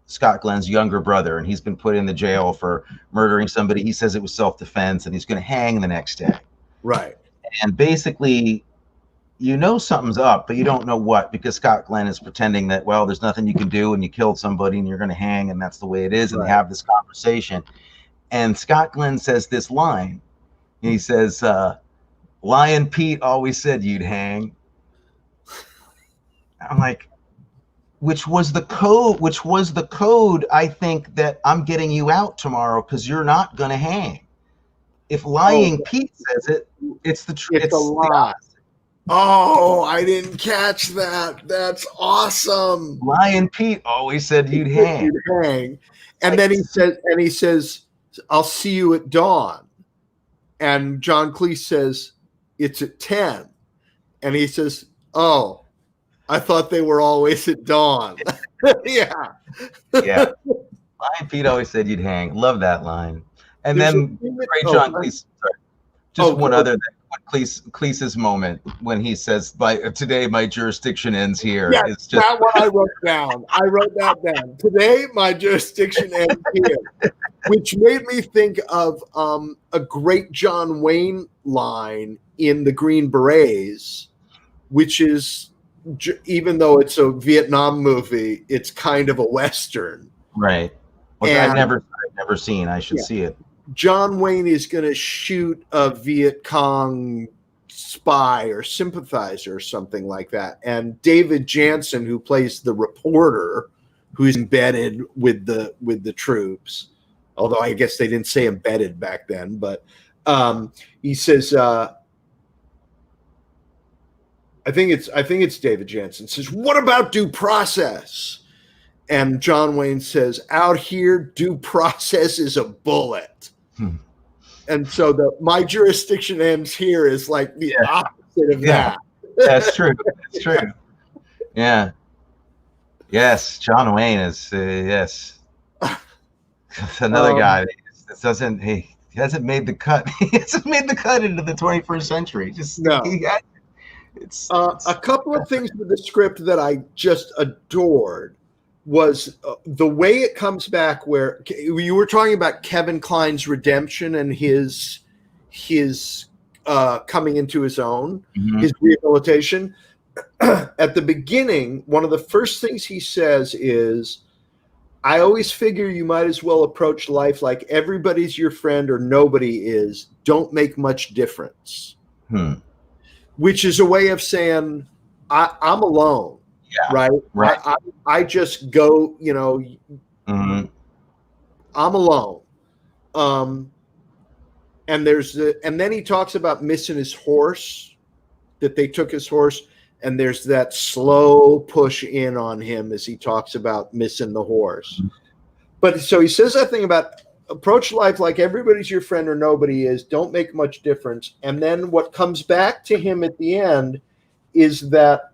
Scott Glenn's younger brother, and he's been put in the jail for murdering somebody. He says it was self-defense, and he's going to hang the next day. Right. And basically, you know something's up, but you don't know what, because Scott Glenn is pretending that, well, there's nothing you can do, and you killed somebody, and you're going to hang, and that's the way it is. And they have this conversation. And Scott Glenn says this line. He says, Lion Pete always said you'd hang. I'm like, which was the code, I think, that I'm getting you out tomorrow because you're not going to hang. If Lying Pete says it, it's the truth. It's a lie. Oh, I didn't catch that. That's awesome. Lion Pete always said you'd hang. You'd hang. And then he says, I'll see you at dawn. And John Cleese says, it's at 10. And he says, oh, I thought they were always at dawn. Yeah. Yeah. Lion Pete always said you'd hang. Love that line. And then great John Cleese. Just one other thing. Cleese's moment when he says, today my jurisdiction ends here. Yeah, it's just that's what I wrote down. I wrote that down. Today my jurisdiction ends here, which made me think of a great John Wayne line in The Green Berets, which is, even though it's a Vietnam movie, it's kind of a Western. Right. Well, I've never seen. I should see it. John Wayne is going to shoot a Viet Cong spy or sympathizer or something like that. And David Jansen, who plays the reporter who's embedded with the troops, although I guess they didn't say embedded back then, but he says, I think it's David Jansen says, what about due process? And John Wayne says, out here, due process is a bullet. And so my jurisdiction ends here is like the opposite of that. That's true. That's true. Yeah. Yes, John Wayne is yes. Another guy that he hasn't made the cut. He hasn't made the cut into the 21st century. Just no. It's a couple of things with the script that I just adored was the way it comes back, where you were talking about Kevin Kline's redemption and his coming into his own, his rehabilitation. At the beginning, one of the first things he says is, I always figure you might as well approach life like everybody's your friend or nobody is. Don't make much difference. Which is a way of saying I'm alone. Yeah. Right. I just go, Mm-hmm. I'm alone. And then he talks about missing his horse, that they took his horse, and there's that slow push in on him as he talks about missing the horse. But so he says that thing about approach life like everybody's your friend or nobody is, don't make much difference. And then what comes back to him at the end is that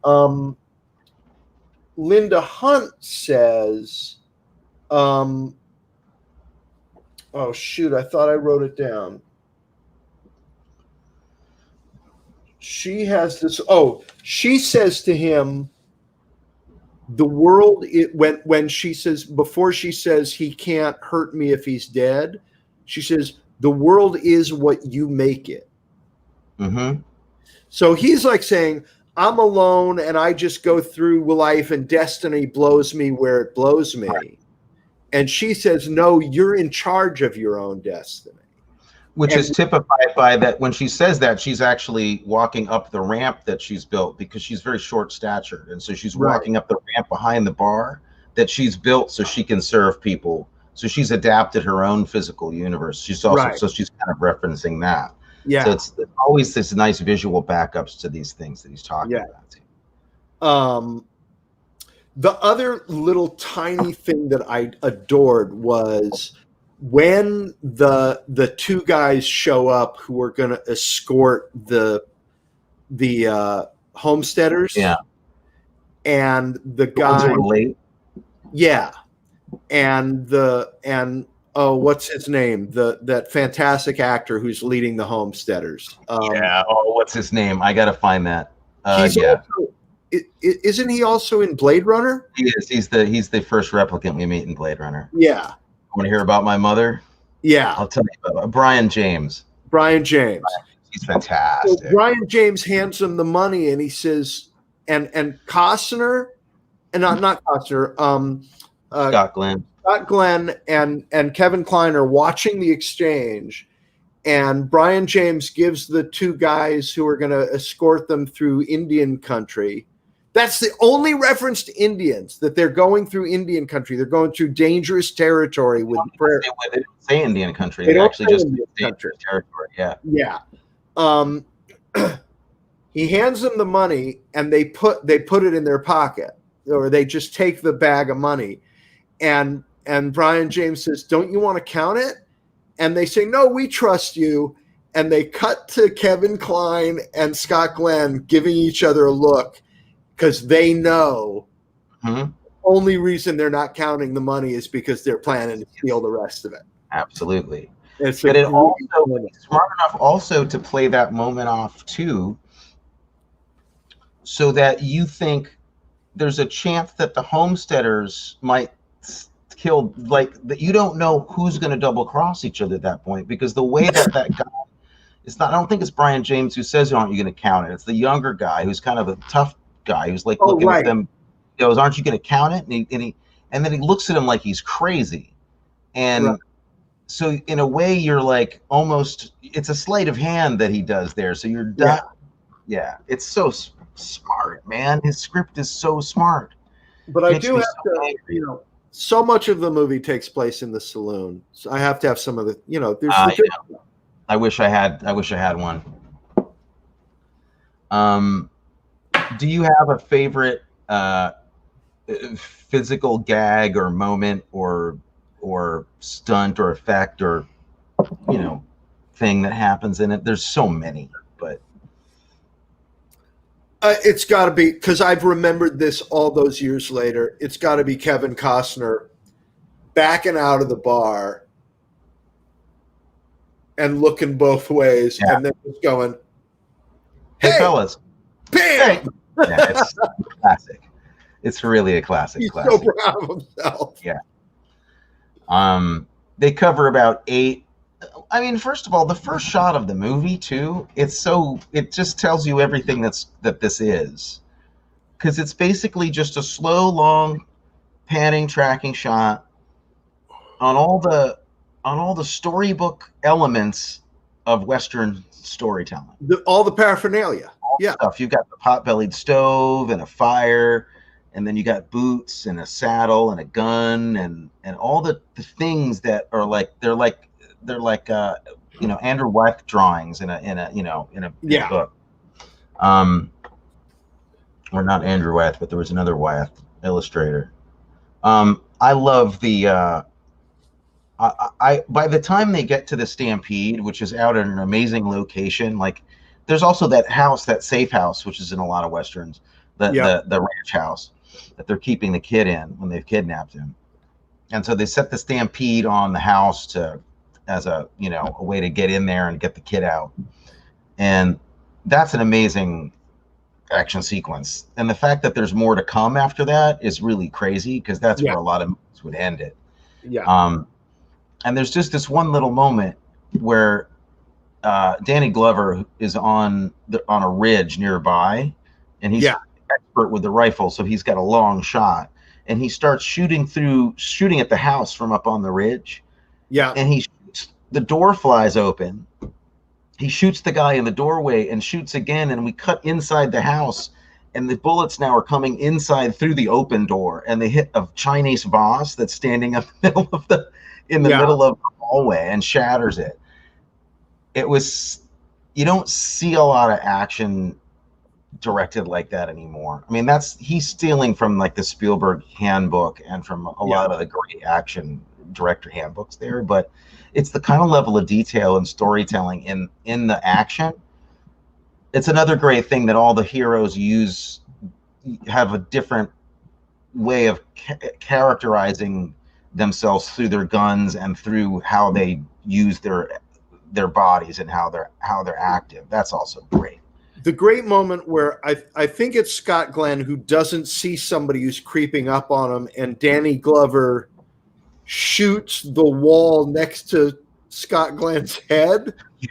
Linda Hunt says, oh shoot, I thought I wrote it down. She has this, she says to him, the world, when she says, before she says he can't hurt me if he's dead, she says, the world is what you make it. Mm-hmm. So he's like saying, I'm alone and I just go through life and destiny blows me where it blows me. Right. And she says, no, you're in charge of your own destiny. Which is typified by that when she says that, she's actually walking up the ramp that she's built because she's very short-statured. And so she's walking up the ramp behind the bar that she's built so she can serve people. So she's adapted her own physical universe. She's also, so she's kind of referencing that. Yeah. So it's always this nice visual backups to these things that he's talking about. The other little tiny thing that I adored was when the two guys show up who are going to escort the homesteaders, and the guy, late. and what's his name? That fantastic actor who's leading the homesteaders. What's his name? I got to find that. Isn't he also in Blade Runner? He is. He's the first replicant we meet in Blade Runner. Yeah. Want to hear about my mother? Yeah. I'll tell you about Brian James. He's fantastic. So Brian James hands him the money and he says, and Costner, and not Costner, Scott Glenn and Kevin Kline are watching the exchange, and Brian James gives the two guys who are going to escort them through Indian country. That's the only reference to Indians, that they're going through Indian country. They're going through dangerous territory with prayer. They don't say Indian country. They actually just say dangerous territory. Yeah. Yeah. He hands them the money, and they put it in their pocket, or they just take the bag of money. And Brian James says, "Don't you want to count it?" And they say, "No, we trust you." And they cut to Kevin Kline and Scott Glenn giving each other a look, because they know the only reason they're not counting the money is because they're planning to steal the rest of it. Absolutely. But it also smart enough also to play that moment off too, so that you think there's a chance that the homesteaders might kill, like that. You don't know who's going to double cross each other at that point, because the way that guy, it's not. I don't think it's Brian James who says, "Aren't you going to count it?" It's the younger guy who's kind of a tough guy who's like looking at them. He goes, "Aren't you going to count it?" And then he looks at him like he's crazy, and so in a way you're like almost. It's a sleight of hand that he does there. So you're done. Yeah, it's so smart, man. His script is so smart. But I do have to, so much of the movie takes place in the saloon. So I have to have some of the, there's. I wish I had one. Do you have a favorite physical gag or moment or stunt or effect or thing that happens in it? There's so many, but it's got to be, because I've remembered this all those years later. It's got to be Kevin Costner backing out of the bar and looking both ways, and then just going, "Hey fellas, bam!" Yeah, it's classic. It's really a classic. He's so proud of himself. Yeah. They cover about 8. I mean, first of all, the first shot of the movie too. It just tells you everything that this is, because it's basically just a slow, long, panning, tracking shot on all the storybook elements of Western storytelling. All the paraphernalia. Yeah. Stuff. You've got the pot-bellied stove and a fire, and then you got boots and a saddle and a gun and all the things that are like they're like Andrew Wyeth drawings in a book. Or not Andrew Wyeth, but there was another Wyeth illustrator. I love the I by the time they get to the Stampede, which is out at an amazing location, like there's also that house, that safe house, which is in a lot of Westerns, the ranch house that they're keeping the kid in when they've kidnapped him. And so they set the Stampede on the house as a way to get in there and get the kid out. And that's an amazing action sequence. And the fact that there's more to come after that is really crazy, because that's where a lot of movies would end it. Yeah. And there's just this one little moment where Danny Glover is on a ridge nearby, and he's expert with the rifle, so he's got a long shot, and he starts shooting at the house from up on the ridge. Yeah. And the door flies open. He shoots the guy in the doorway and shoots again, and we cut inside the house, and the bullets now are coming inside through the open door, and they hit a Chinese vase that's standing up in the middle of the hallway and shatters it. It was, you don't see a lot of action directed like that anymore. I mean, he's stealing from like the Spielberg handbook and from a lot of the great action director handbooks there, but it's the kind of level of detail and storytelling in the action. It's another great thing that all the heroes have a different way of characterizing themselves through their guns and through how they use their bodies and how they're active. That's also great. The great moment where I think it's Scott Glenn who doesn't see somebody who's creeping up on him, and Danny Glover shoots the wall next to Scott Glenn's head. Yeah.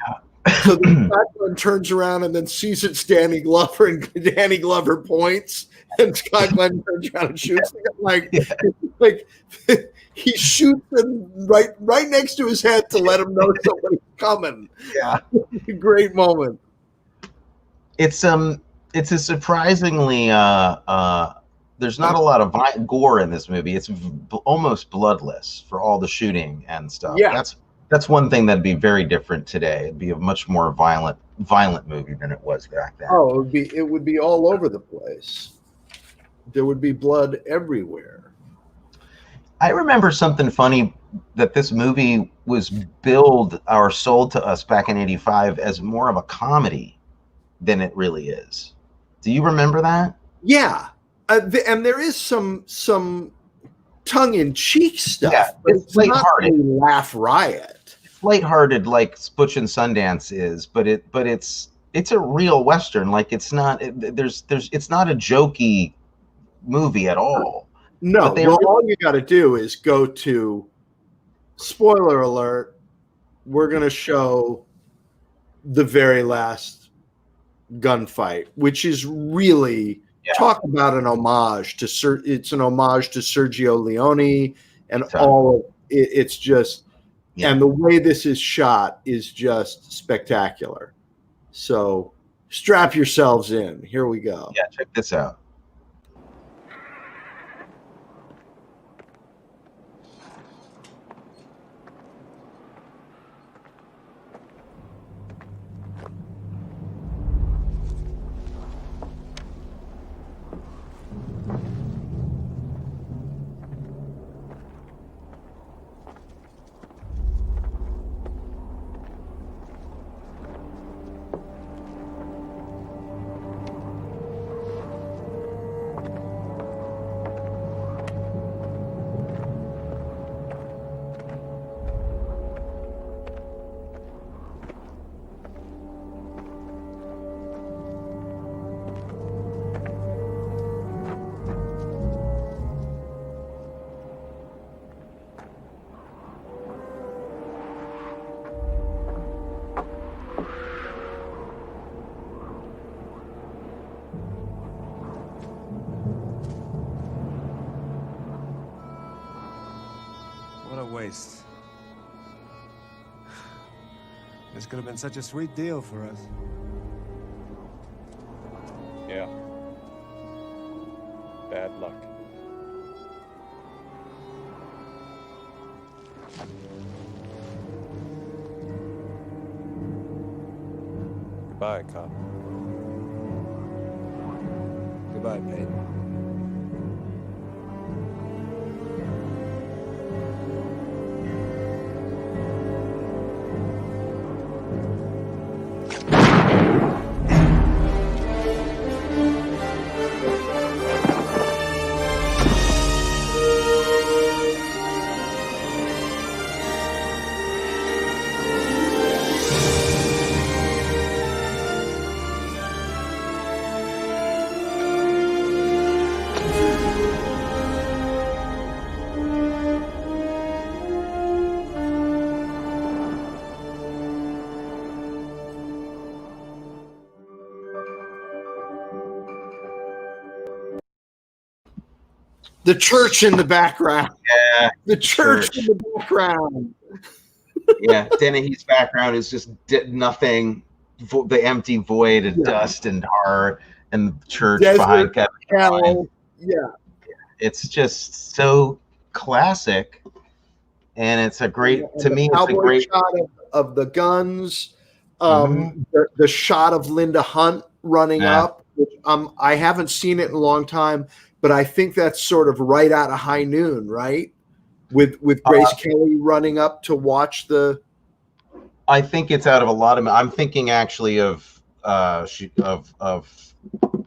So Scott Glenn turns around and then sees it's Danny Glover, and Danny Glover points, and Scott Glenn turns around and shoots him. Like he shoots him right next to his head to let him know somebody's coming. Yeah. Great moment. It's a surprisingly there's not a lot of gore in this movie. It's almost bloodless for all the shooting and stuff. Yeah. That's one thing that'd be very different today. It'd be a much more violent movie than it was back then. Oh, it would be all over the place. There would be blood everywhere. I remember something funny, that this movie was billed or sold to us back in '85 as more of a comedy than it really is. Do you remember that? Yeah. And there is some tongue-in-cheek stuff. Yeah, it's lighthearted. Not a laugh riot. It's lighthearted like Butch and Sundance is, but it's a real Western. Like it's not it's not a jokey movie at all. No, all you got to do is go to, spoiler alert, we're going to show the very last gunfight, which is really talk about an homage to it's an homage to Sergio Leone and all of it. It's just and the way this is shot is just spectacular. So strap yourselves in. Here we go. Yeah, check this out. What a waste. This could have been such a sweet deal for us. Yeah. Bad luck. Goodbye, cop. Goodbye, Peyton. The church in the background. Yeah, The church in the background. Yeah, Dennehy's background is just nothing. The empty void and dust and tar and the church Desert, behind Kevin hell. Yeah. It's just so classic, and it's a great to me. It's a great shot of the guns. The shot of Linda Hunt running up. Which, I haven't seen it in a long time, but I think that's sort of right out of High Noon, right? With Grace Kelly running up to watch the. I think it's out of a lot of. I'm thinking actually of Yellow She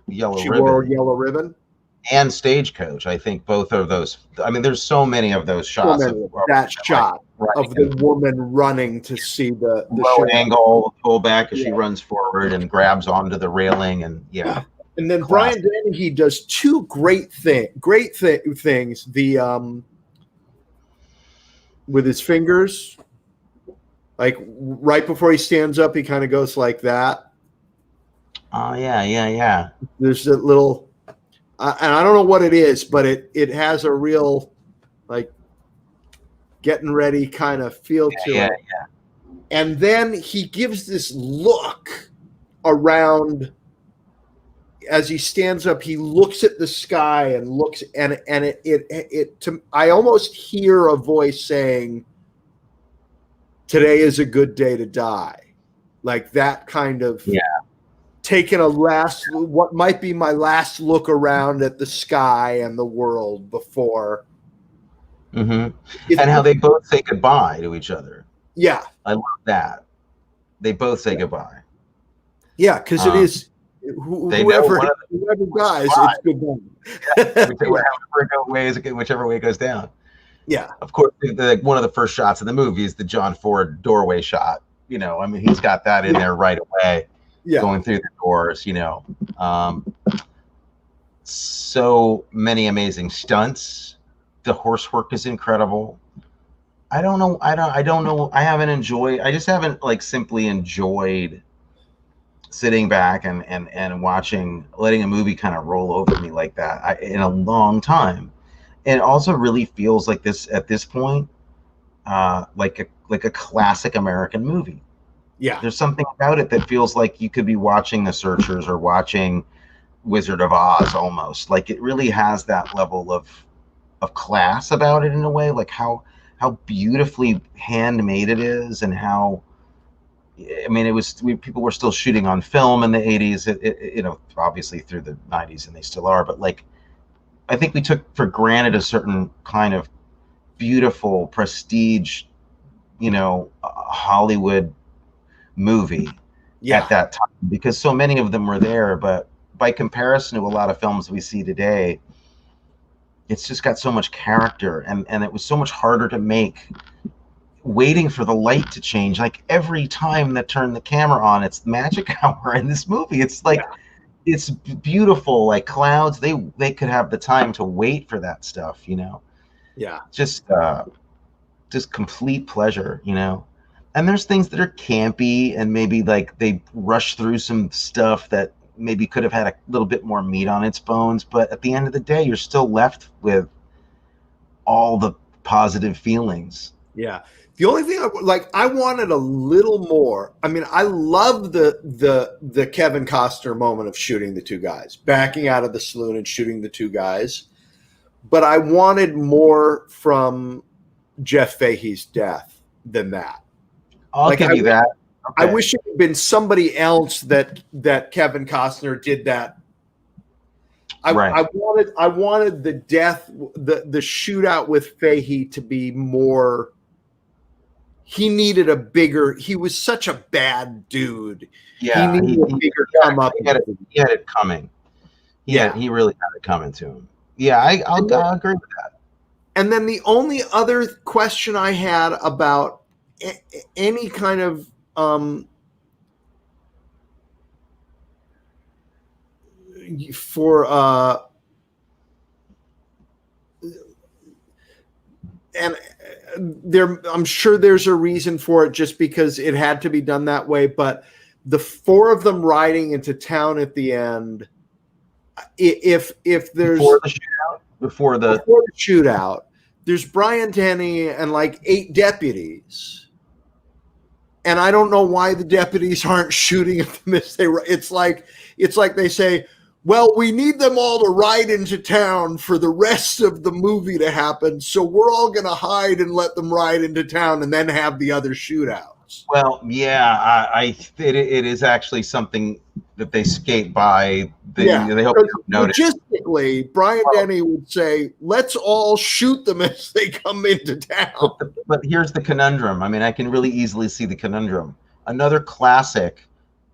Ribbon. wore Yellow Ribbon. And Stagecoach. I think both of those. I mean, there's so many of those shots. That shot of the woman running to see the low angle pullback as she runs forward and grabs onto the railing, and And then Brian Dennehy does two great things. The with his fingers, like right before he stands up, he kind of goes like that. Oh yeah. There's a little. And I don't know what it is, but it has a real like getting ready kind of feel to it. Yeah. And then he gives this look around as he stands up. He looks at the sky and looks, and I almost hear a voice saying, "Today is a good day to die," like that kind of taking what might be my last look around at the sky and the world before. And how they both say goodbye to each other. Yeah. I love that. They both say goodbye. Yeah, because it is whoever dies, it's goodbye. Whichever way it goes down. Yeah. Of course, one of the first shots of the movie is the John Ford doorway shot. You know, I mean, he's got that in there right away. Yeah. Going through the doors, so many amazing stunts. The horse work is incredible. I don't know. I just haven't simply enjoyed sitting back and watching, letting a movie kind of roll over me like that in a long time. And it also really feels like this at this point, like a classic American movie. Yeah, there's something about it that feels like you could be watching The Searchers or watching Wizard of Oz almost. Like it really has that level of class about it in a way, like how beautifully handmade it is, and how, I mean, people were still shooting on film in the 80s, obviously through the 90s, and they still are, but I think we took for granted a certain kind of beautiful prestige, Hollywood movie at that time, because so many of them were there. But by comparison to a lot of films we see today, it's just got so much character, and it was so much harder to make, waiting for the light to change. Like every time they turn the camera on, it's magic hour in this movie. It's it's beautiful, like clouds. They could have the time to wait for that stuff, just complete pleasure, And there's things that are campy, and maybe they rush through some stuff that maybe could have had a little bit more meat on its bones. But at the end of the day, you're still left with all the positive feelings. Yeah. The only thing I wanted a little more. I mean, I love the Kevin Costner moment of shooting the two guys, backing out of the saloon and shooting the two guys. But I wanted more from Jeff Fahey's death than that. I'll give you that. I Okay. wish it had been somebody else that Kevin Costner did that. I wanted the death, the shootout with Fahey to be more. He needed a bigger. He was such a bad dude. Yeah, he needed a bigger come up. He had it coming. He really had it coming to him. Yeah, I'll agree with that. And then the only other question I had about any kind of and there, I'm sure there's a reason for it, just because it had to be done that way. But the four of them riding into town at the end, if there's before the shootout, there's Brian Dennehy and like 8 deputies, and I don't know why the deputies aren't shooting at them as they. It's like they say, well, we need them all to ride into town for the rest of the movie to happen, so we're all going to hide and let them ride into town and then have the other shootouts. Well, yeah, it is actually something that they skate by. They hope you don't notice. Logistically, Brian Dennehy would say, let's all shoot them as they come into town. But here's the conundrum. I mean, I can really easily see the conundrum. Another classic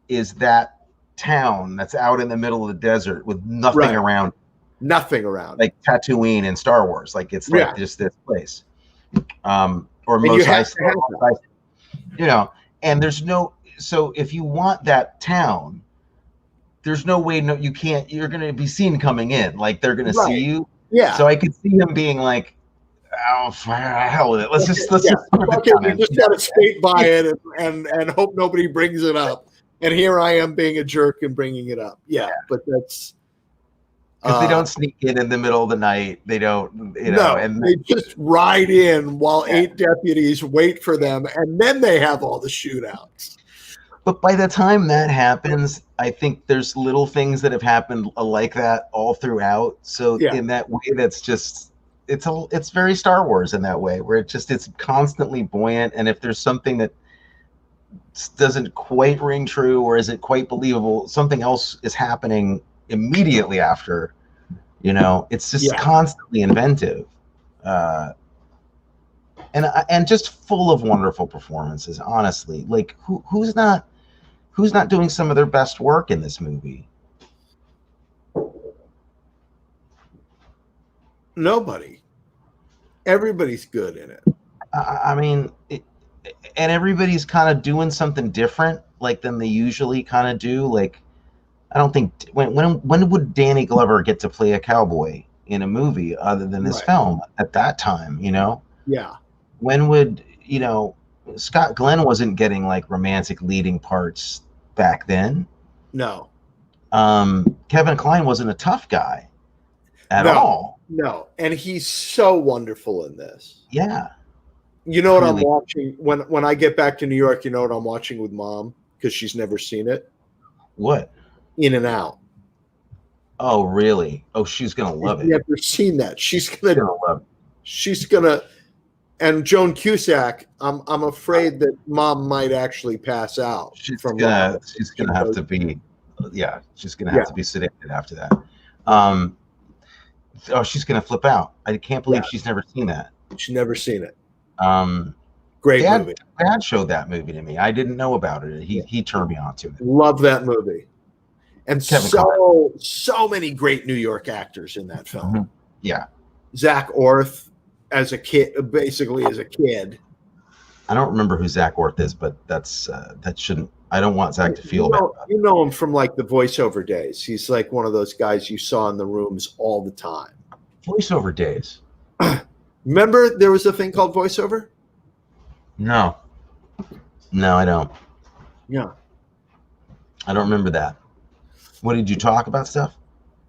is that town that's out in the middle of the desert with nothing around. Nothing around. Like Tatooine in Star Wars. Like it's like just this place. Or most and there's no, so if you want that town, there's no way, you can't, you're going to be seen coming in, like they're going to see you. Yeah. So I could see him being like, oh, for hell with it. Let's just you just got to skate by it and hope nobody brings it up. And here I am being a jerk and bringing it up. Yeah. But that's. Because they don't sneak in the middle of the night. They don't, and they just ride in while 8 deputies wait for them, and then they have all the shootouts. But by the time that happens, I think there's little things that have happened like that all throughout. So in that way, that's just it's very Star Wars in that way, where it's constantly buoyant, and if there's something that doesn't quite ring true or isn't quite believable, something else is happening immediately after, it's just constantly inventive, and just full of wonderful performances. Honestly, like who's not doing some of their best work in this movie? Nobody. Everybody's good in it. I mean, and everybody's kind of doing something different, like than they usually kind of do. Like, I don't think when would Danny Glover get to play a cowboy in a movie other than this film at that time? Yeah. When would Scott Glenn wasn't getting like romantic leading parts back then. No. Kevin Kline wasn't a tough guy at all. No, and he's so wonderful in this. Yeah. You know what I'm watching when I get back to New York? You know what I'm watching with Mom, because she's never seen it. What? In and Out. Oh, really? Oh, she's gonna love it. Never seen that. She's gonna love it. She's gonna. And Joan Cusack, I'm afraid that Mom might actually pass out. She's gonna have to be sedated after that. She's gonna flip out. I can't believe she's never seen that. She's never seen it. Great movie. Dad showed that movie to me. I didn't know about it. He turned me on to it. Love that movie. And so many great New York actors in that film. Mm-hmm. Yeah. Zach Orth as a kid, basically as a kid. I don't remember who Zach Orth is, but that's that shouldn't. I don't want Zach to feel bad. You know him from like the voiceover days. He's like one of those guys you saw in the rooms all the time. Voiceover days. Remember there was a thing called voiceover? No, I don't. Yeah. I don't remember that. What did you talk about stuff?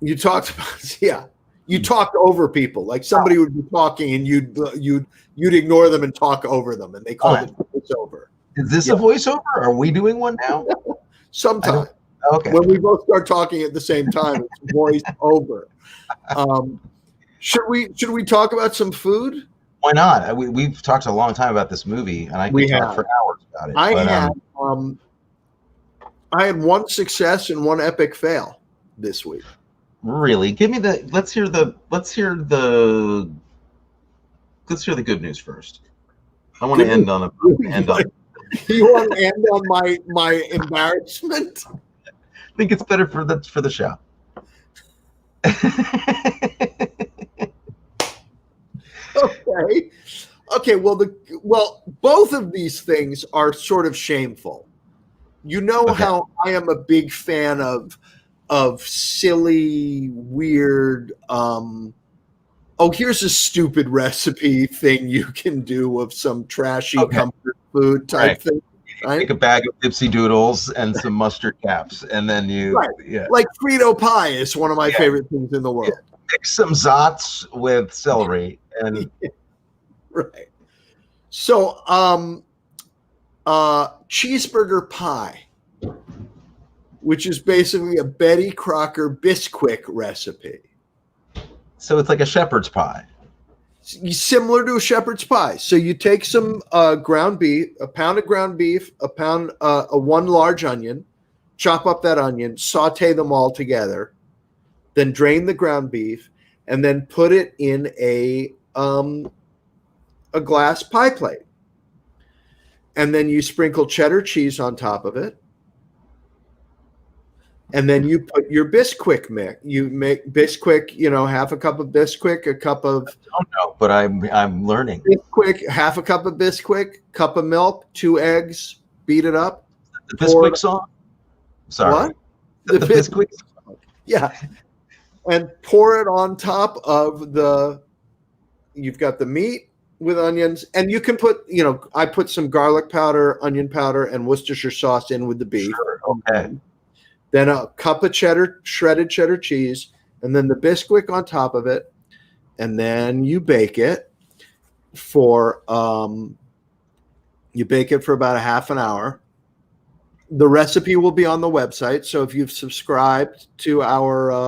You talked about, yeah. You talked over people. Like somebody would be talking and you'd ignore them and talk over them, and they called it voiceover. Is this a voiceover? Are we doing one now? Sometimes. Okay. When we both start talking at the same time, it's voice over. Should we talk about some food? Why not? We've talked a long time about this movie, and I could talk for hours about it. I had one success and one epic fail this week. Really? Give me the. Let's hear the good news first. I want to end on a You want to end on my embarrassment? I think it's better for the show. Okay. Well, both of these things are sort of shameful. You know how I am a big fan of silly, weird. Here's a stupid recipe thing you can do of some trashy comfort food type thing. Right? Take a bag of Dipsy Doodles and some mustard caps, and then like Frito pie is one of my favorite things in the world. Yeah. Mix some Zots with celery and right. So, cheeseburger pie, which is basically a Betty Crocker Bisquick recipe. So it's like a shepherd's pie. Similar to a shepherd's pie. So you take some ground beef, a pound of ground beef, one large onion, chop up that onion, saute them all together, then drain the ground beef, and then put it in a glass pie plate. And then you sprinkle cheddar cheese on top of it. And then you put your Bisquick mix. You make Bisquick, half a cup of Bisquick, a cup of. I don't know, but I'm learning. Bisquick, half a cup of Bisquick, cup of milk, 2 eggs, beat it up. The Bisquick song? Sorry. What? The Bisquick song. Yeah. And pour it on top of you've got the meat with onions, and you can put, I put some garlic powder, onion powder, and Worcestershire sauce in with the beef. Sure, okay. Then a cup of shredded cheddar cheese, and then the Bisquick on top of it, and then you bake it for about a half an hour. The recipe will be on the website, so if you've subscribed to the newsletter,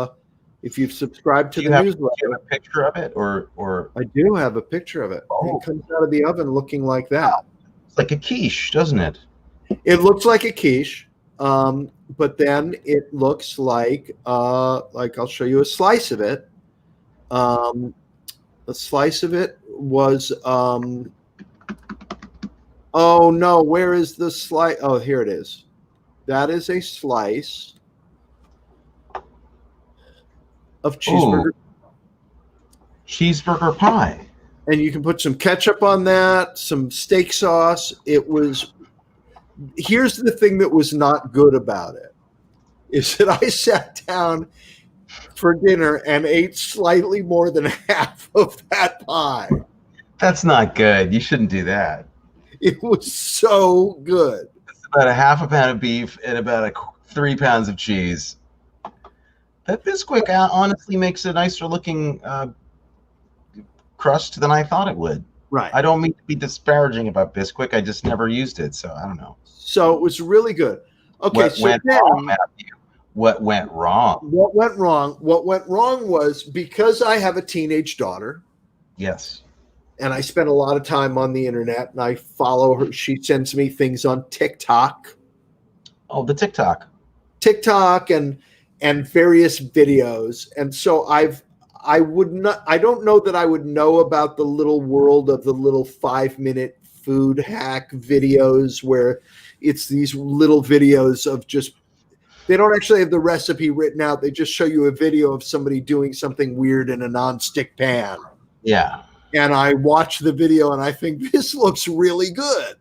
do you have a picture of it, or I do have a picture of it. It comes out of the oven looking like that. It's like a quiche, doesn't it? It looks like a quiche. But then it looks like I'll show you a slice of it. A slice of it was oh no, where is the slice? Oh, here it is. That is a slice of cheeseburger. Cheeseburger pie. And you can put some ketchup on that, some steak sauce. Here's the thing that was not good about it, is that I sat down for dinner and ate slightly more than half of that pie. That's not good. You shouldn't do that. It was so good. It's about a half a pound of beef and about 3 pounds of cheese. That Bisquick honestly makes a nicer looking crust than I thought it would. Right. I don't mean to be disparaging about Bisquick. I just never used it, so I don't know. So it was really good. Okay, What went wrong, Matthew? What went wrong? What went wrong? What went wrong was, because I have a teenage daughter. Yes. And I spend a lot of time on the internet, and I follow her. She sends me things on TikTok. Oh, the TikTok and various videos. And so I don't know that I would know about the little world of the little 5-minute food hack videos where it's these little videos of they don't actually have the recipe written out. They just show you a video of somebody doing something weird in a nonstick pan. Yeah. And I watch the video and I think, this looks really good.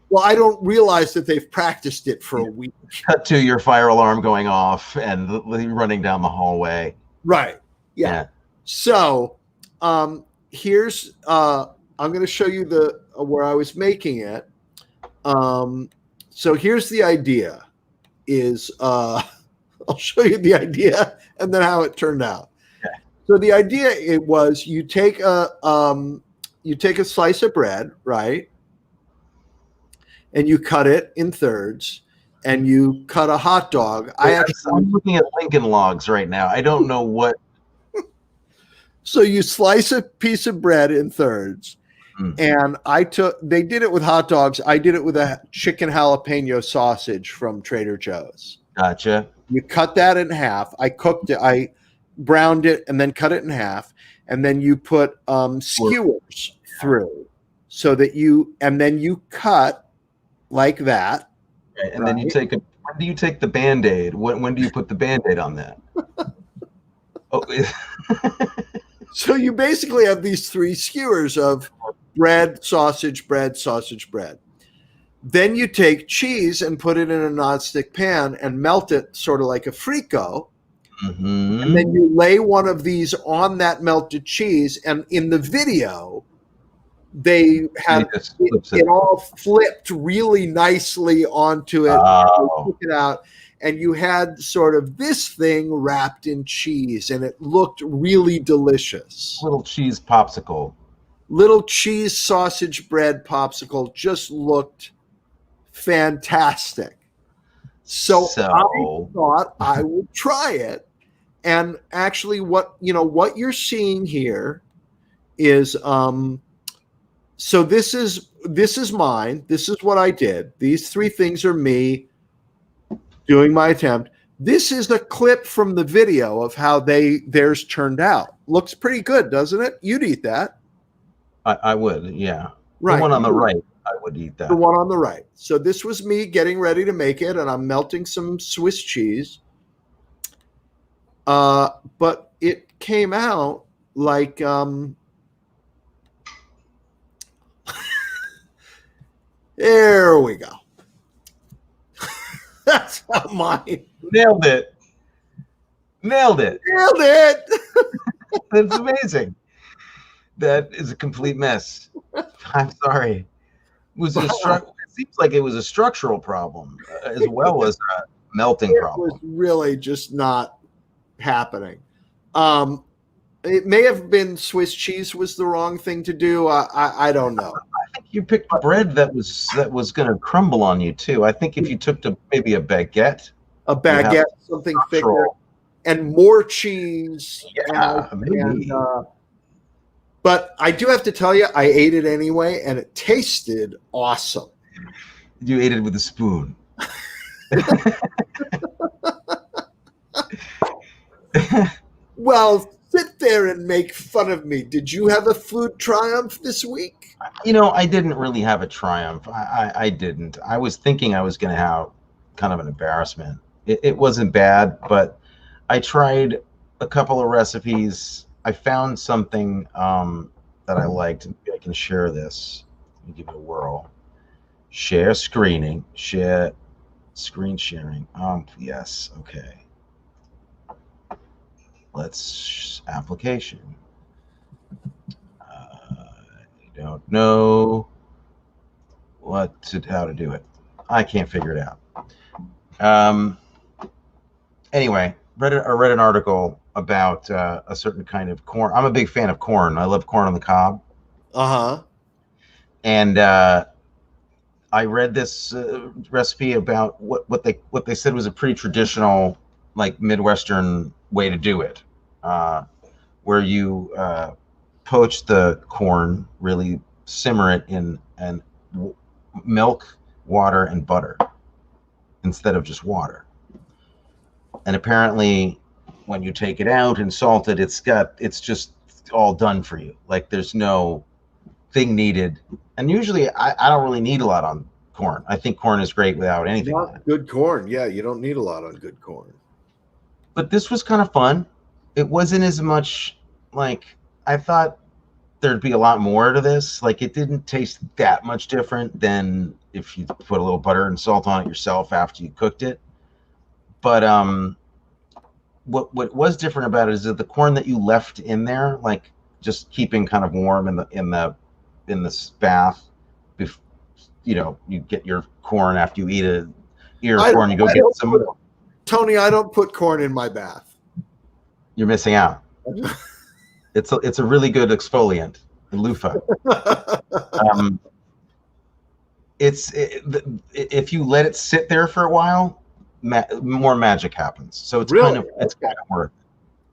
Well, I don't realize that they've practiced it for a week. Cut to your fire alarm going off and running down the hallway. Right. Yeah. So here's I'm going to show you where I was making it. So here's the idea. I'll show you the idea and then how it turned out. Okay. So the idea it was you take a slice of bread, right? And you cut it in thirds, and you cut a hot dog. I'm looking at Lincoln Logs right now. I don't know what. So you slice a piece of bread in thirds, and they did it with hot dogs. I did it with a chicken jalapeno sausage from Trader Joe's. Gotcha. You cut that in half. I cooked it. I browned it and then cut it in half. And then you put skewers through so that then you cut like that. Right. And then you when do you take the Band-Aid? When do you put the Band-Aid on that? So you basically have these three skewers of bread, sausage, bread, sausage, bread. Then you take cheese and put it in a nonstick pan and melt it sort of like a frico. Mm-hmm. And then you lay one of these on that melted cheese. And in the video, they had it all flipped really nicely onto it. Oh. You took it out. And you had sort of this thing wrapped in cheese, and it looked really delicious. Little cheese popsicle. Little cheese sausage bread popsicle just looked fantastic. So I thought I would try it. And actually what you're seeing here is so this is mine. This is what I did. These three things are me doing my attempt. This is a clip from the video of how theirs turned out. Looks pretty good, doesn't it? You'd eat that. I would, yeah. Right. The one on the right, I would eat that. The one on the right. So this was me getting ready to make it, and I'm melting some Swiss cheese. But it came out like there we go. That's how mine. Nailed it. That's amazing. That is a complete mess. I'm sorry. It seems like it was a structural problem as well as a melting problem. It was really just not happening. It may have been Swiss cheese was the wrong thing to do. I don't know. I think you picked bread that was going to crumble on you too. I think if you took to maybe a baguette, something thicker, and more cheese. Yeah, maybe. But I do have to tell you, I ate it anyway, and it tasted awesome. You ate it with a spoon. Well, sit there and make fun of me. Did you have a food triumph this week? I didn't really have a triumph. I didn't. I was thinking I was going to have kind of an embarrassment. It wasn't bad, but I tried a couple of recipes. I found something that I liked. Maybe I can share this. Let me give it a whirl. Share screen sharing. Yes. Okay. Let's application. I don't know how to do it. I can't figure it out. Anyway, I read an article about a certain kind of corn. I'm a big fan of corn. I love corn on the cob. And I read this recipe about what they said was a pretty traditional, like Midwestern way to do it, where you poach the corn, really simmer it in milk, water, and butter instead of just water. And apparently, when you take it out and salt it, it's just all done for you. Like there's no thing needed. And usually, I don't really need a lot on corn. I think corn is great without anything. Not good corn. Yeah, you don't need a lot on good corn. But this was kind of fun. It wasn't as much like I thought there'd be a lot more to this. Like it didn't taste that much different than if you put a little butter and salt on it yourself after you cooked it. But what was different about it is that the corn that you left in there, like just keeping kind of warm in the bath, you get your corn after you eat a ear of corn, you go get some. Tony, I don't put corn in my bath. You're missing out. It's a really good exfoliant, loofah. If you let it sit there for a while, more magic happens. So it's Really? kind of worth it.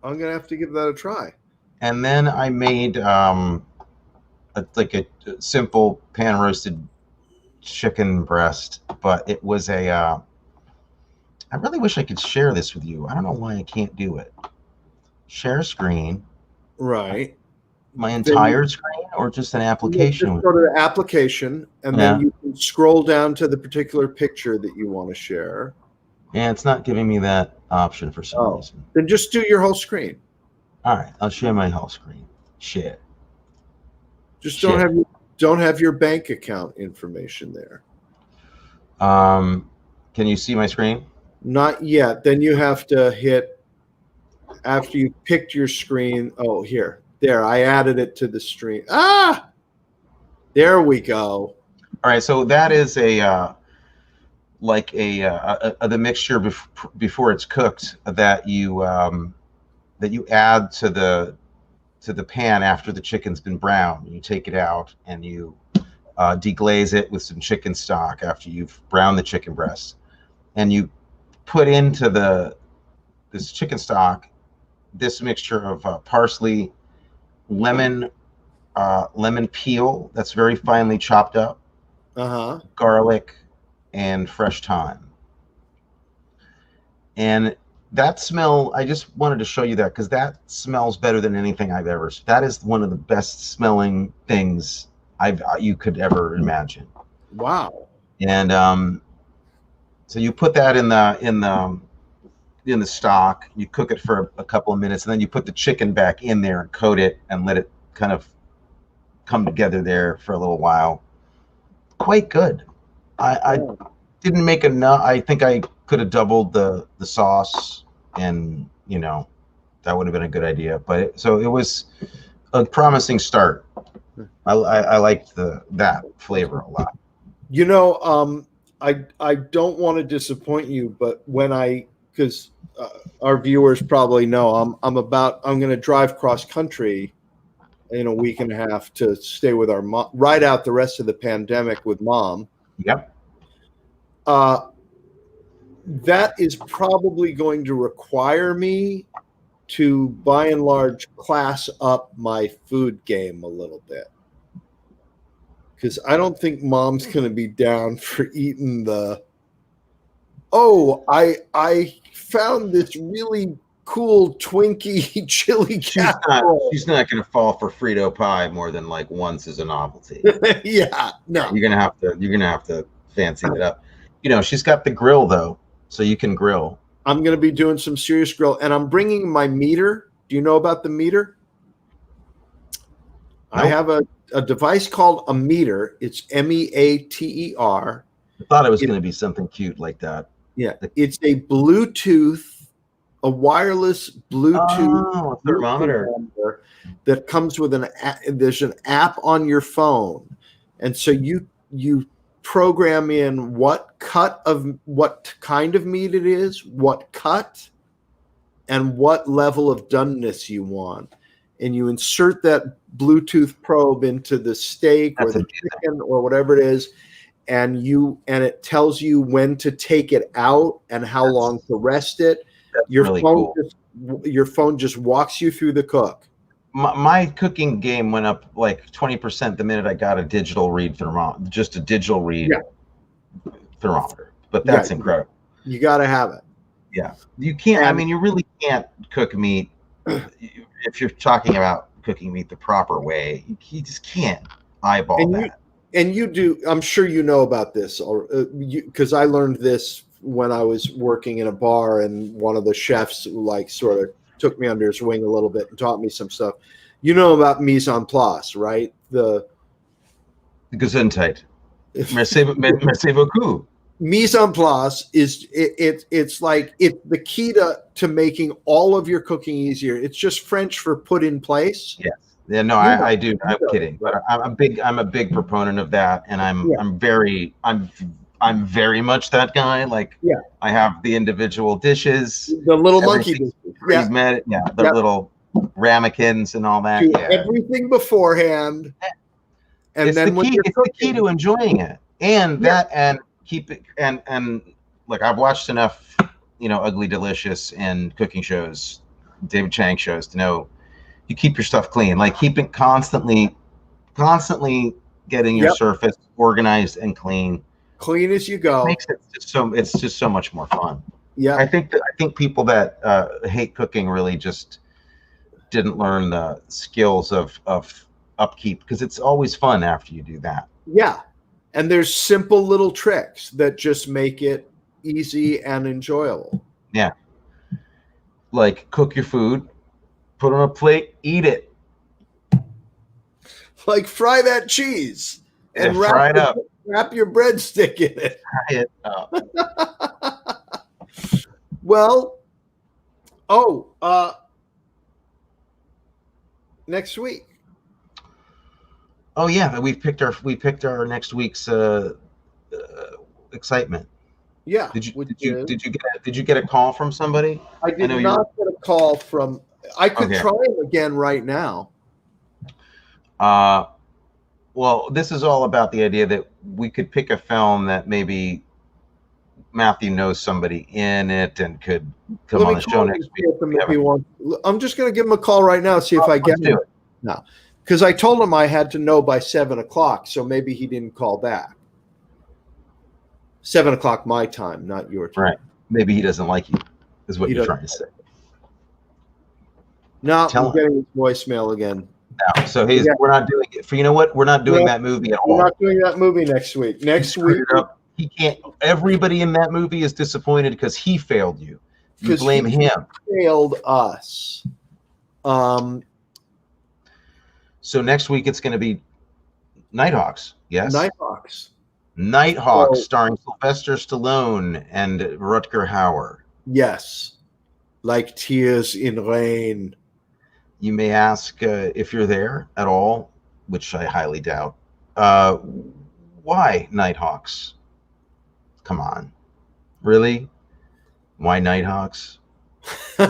I'm gonna have to give that a try. And then I made a simple pan roasted chicken breast, but it was I really wish I could share this with you. I don't know why I can't do it. Share screen. Right. My entire screen, or just an application? Just go to the application, and then you can scroll down to the particular picture that you want to share. Yeah, it's not giving me that option for some reason. Then just do your whole screen. All right, I'll share my whole screen. Share. Just don't have your bank account information there. Can you see my screen? Not yet. Then you have to hit after you picked your screen. Oh, here. There, I added it to the stream. There we go. All right, so that is the mixture before it's cooked that you add to the pan after the chicken's been browned. You take it out and you deglaze it with some chicken stock after you've browned the chicken breast, and you put into this chicken stock this mixture of parsley, lemon peel that's very finely chopped up, garlic, and fresh thyme. And that smell, I just wanted to show you that because that smells better than anything I've ever. That is one of the best smelling things you could ever imagine. Wow. And so you put that in the stock, you cook it for a couple of minutes, and then you put the chicken back in there and coat it and let it kind of come together there for a little while. Quite good. I didn't make enough. I think I could have doubled the sauce, and that would have been a good idea. But so it was a promising start. I liked that flavor a lot. I don't want to disappoint you, but because our viewers probably know I'm going to drive cross country in a week and a half to stay with our mom, ride out the rest of the pandemic with mom. Yep. That is probably going to require me to, by and large, class up my food game a little bit. Because I don't think mom's going to be down for eating I found this really cool Twinkie chili casserole. She's not going to fall for Frito pie more than like once as a novelty. Yeah, no. You're gonna have to fancy it up. She's got the grill though, so you can grill. I'm going to be doing some serious grill, and I'm bringing my meter. Do you know about the meter? Nope. I have a device called a meter. It's MEATER. I thought it was going to be something cute like that. Yeah, it's a wireless Bluetooth thermometer that comes with there's an app on your phone, and so you program in what kind of meat it is, what cut, and what level of doneness you want, and you insert that Bluetooth probe into the steak or the chicken or whatever it is, and it tells you when to take it out and how long to rest it. Your phone just walks you through the cook. My cooking game went up like 20% the minute I got a digital read thermometer, just a digital read thermometer. But that's incredible. You got to have it. Yeah, you can't. You really can't cook meat if you're talking about cooking meat the proper way. You just can't eyeball that. And you do. I'm sure you know about this, because I learned this when I was working in a bar, and one of the chefs sort of took me under his wing a little bit and taught me some stuff. You know about mise en place, right? The Gesundheit. Merci beaucoup. Mise en place is it's the key to making all of your cooking easier. It's just French for put in place. Yes. Yeah, no, I do. I'm kidding, but I'm a big proponent of that, and I'm very much that guy. I have the individual dishes, the little monkey dishes. Little ramekins and all that. Do Yeah, everything beforehand, and it's then the key. It's the key to enjoying it, and that, and keep it, and look, I've watched enough, Ugly Delicious and cooking shows, David Chang shows, to know you keep your stuff clean. Like, keep it constantly getting your surface organized and clean as you go. It makes it it's just so much more fun. Yeah, I think people that hate cooking really just didn't learn the skills of upkeep, because it's always fun after you do that. Yeah, and there's simple little tricks that just make it easy and enjoyable. Yeah, like cook your food, put on a plate, eat it. Like fry that cheese and fry it up. Wrap your breadstick in it. Fry it up. Well, next week. Oh yeah, we picked our next week's excitement. Yeah. Did you get a call from somebody? I did not get a call from. I could try him again right now. Well, this is all about the idea that we could pick a film that maybe Matthew knows somebody in it and could come on the show next week. I'm just going to give him a call right now, see if I get him. No, because I told him I had to know by 7:00, so maybe he didn't call back. 7:00 my time, not your time. Right. Maybe he doesn't like you, is what you're trying to say. No, I'm getting his voicemail again. No, so we're not doing it. You know what? We're not doing that movie at all. We're not doing that movie next week. Next week, he can't. Everybody in that movie is disappointed because he failed you. You blame him. Failed us. So next week it's going to be Nighthawks. Yes. Nighthawks, starring Sylvester Stallone and Rutger Hauer. Yes, like tears in rain. You may ask if you're there at all, which I highly doubt. Why Nighthawks? Come on. Really? Why Nighthawks? You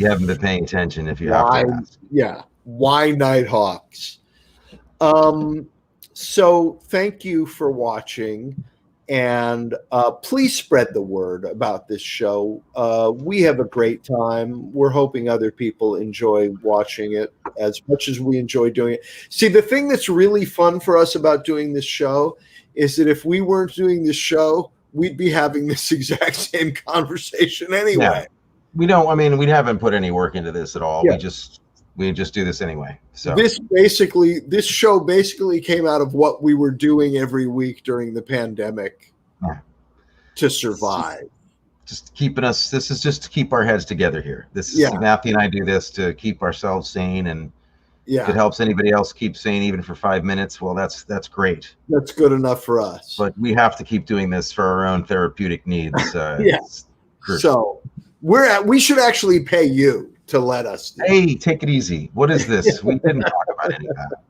haven't been paying attention if you have to ask. Yeah. Why Nighthawks? So thank you for watching. And please spread the word about this show. We have a great time. We're hoping other people enjoy watching it as much as we enjoy doing it. See, the thing that's really fun for us about doing this show is that if we weren't doing this show, we'd be having this exact same conversation anyway. Yeah. We haven't put any work into this at all. Yeah. We just do this anyway. So this show basically came out of what we were doing every week during the pandemic to survive. Just keeping us. This is just to keep our heads together here. Matthew and I do this to keep ourselves sane, and if it helps anybody else keep sane even for 5 minutes, well, that's great. That's good enough for us. But we have to keep doing this for our own therapeutic needs. So we should actually pay you to let us do. Hey, take it easy. What is this? We didn't talk about any of that.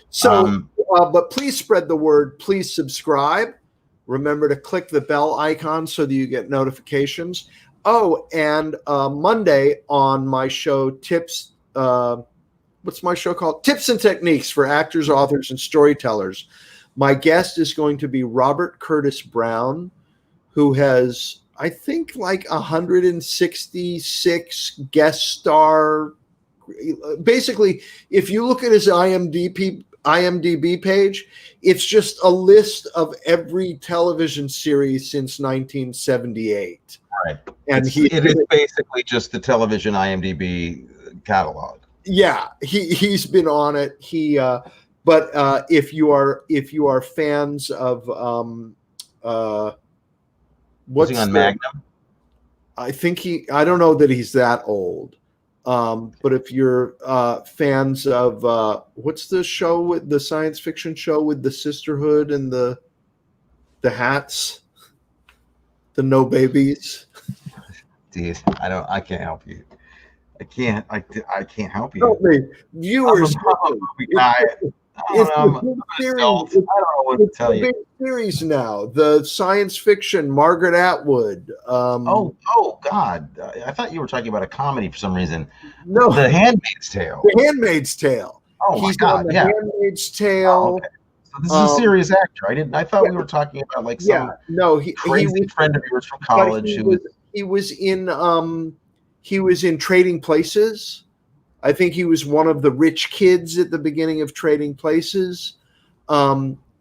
So, but please spread the word. Please subscribe. Remember to click the bell icon so that you get notifications. Oh, and Monday on my show, Tips. What's my show called? Tips and Techniques for Actors, Authors, and Storytellers. My guest is going to be Robert Curtis Brown, who has, I think, like 166 guest star. Basically, if you look at his IMDb page, it's just a list of every television series since 1978. Right. And it is basically just the television IMDb catalog. Yeah, he's been on it. But if you are fans of what's he on Magnum? I don't know that he's that old. But if you're fans of what's the show with the science fiction show with the sisterhood and the hats, the no babies. Dude, I can't help you. I can't help you. Help me. Viewers, It's I a don't know. big series. I don't know what to It's tell a you. big series now. The science fiction, Margaret Atwood. Oh God! I thought you were talking about a comedy for some reason. No, The Handmaid's Tale. The Handmaid's Tale. Oh my He's God! on The Yeah. Handmaid's Oh, Tale. okay. So this is a serious actor. I thought we were talking about like some No, crazy friend of yours from but college he was in Trading Places. I think he was one of the rich kids at the beginning of Trading Places.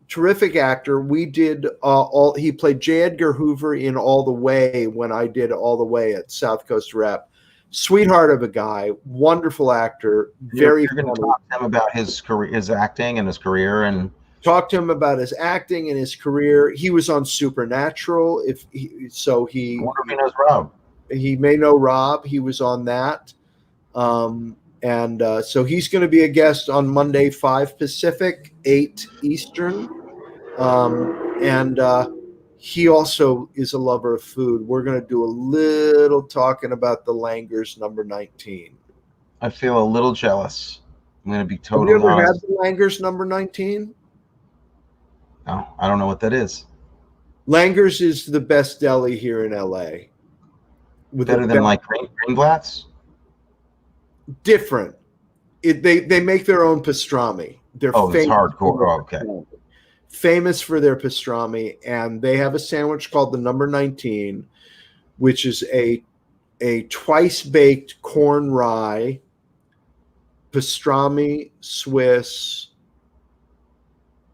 Terrific actor. We did he played J. Edgar Hoover in All the Way when I did All the Way at South Coast Rep. Sweetheart of a guy, wonderful actor, very You're going to talk to him about his career, his acting and his career, and talk to him about his acting and his career. He was on Supernatural. I wonder if he knows Rob. He may know Rob. He was on that. So he's going to be a guest on Monday, 5 Pacific, 8 Eastern. He also is a lover of food. We're going to do a little talking about the Langers number 19. I feel a little jealous. I'm going to be Have totally you ever honest. had the Langers number 19? No, I don't know what that is. Langers is the best deli here in LA. Better than like Greenblatt's? Different. They make their own pastrami. They're it's hardcore. Oh, okay. Famous for their pastrami, and they have a sandwich called the number 19, which is a twice baked corn rye pastrami, Swiss,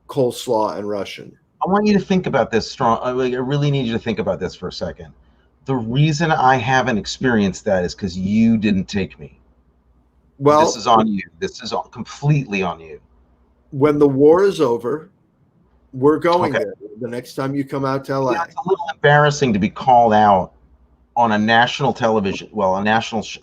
coleslaw, and Russian. I want you to think about this strong. I really need you to think about this for a second. The reason I haven't experienced that is because you didn't take me. Well, this is on you. This is completely on you. When the war is over, we're going there the next time you come out to LA. Yeah, it's a little embarrassing to be called out on a national television. Well, on a show.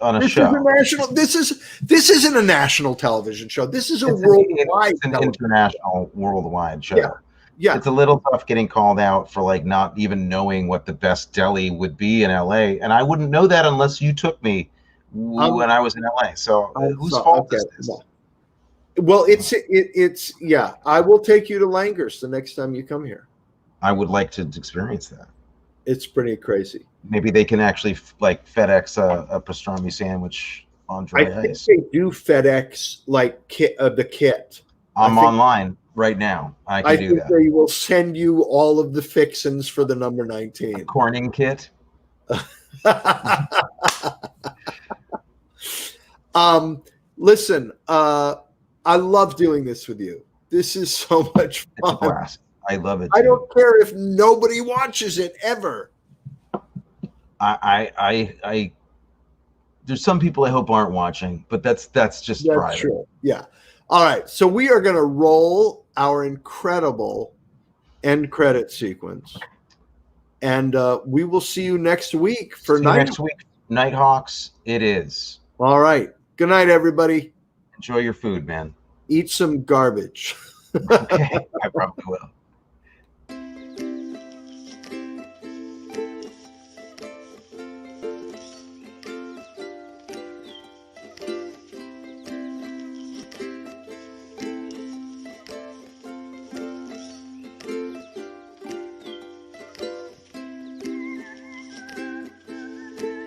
This isn't a national television show. This is a worldwide, international, worldwide show. Yeah. It's a little tough getting called out for like not even knowing what the best deli would be in LA, and I wouldn't know that unless you took me when I was in LA. So whose fault is this? Well, it's I will take you to Langers the next time you come here. I would like to experience that. It's pretty crazy. Maybe they can actually like FedEx a pastrami sandwich on dry ice. I think they do FedEx like the kit. I'm online right now. I can do that. They will send you all of the fixins for the number 19. A Corning kit. Listen, I love doing this with you. This is so much fun. It's a blast. I love it. I don't care if nobody watches it ever. I there's some people I hope aren't watching, but that's just private. True. Yeah. All right. So we are going to roll our incredible end credit sequence, and we will see you next week for Nighthawks. It is. All right. Good night, everybody. Enjoy your food, man. Eat some garbage. Okay, I probably will.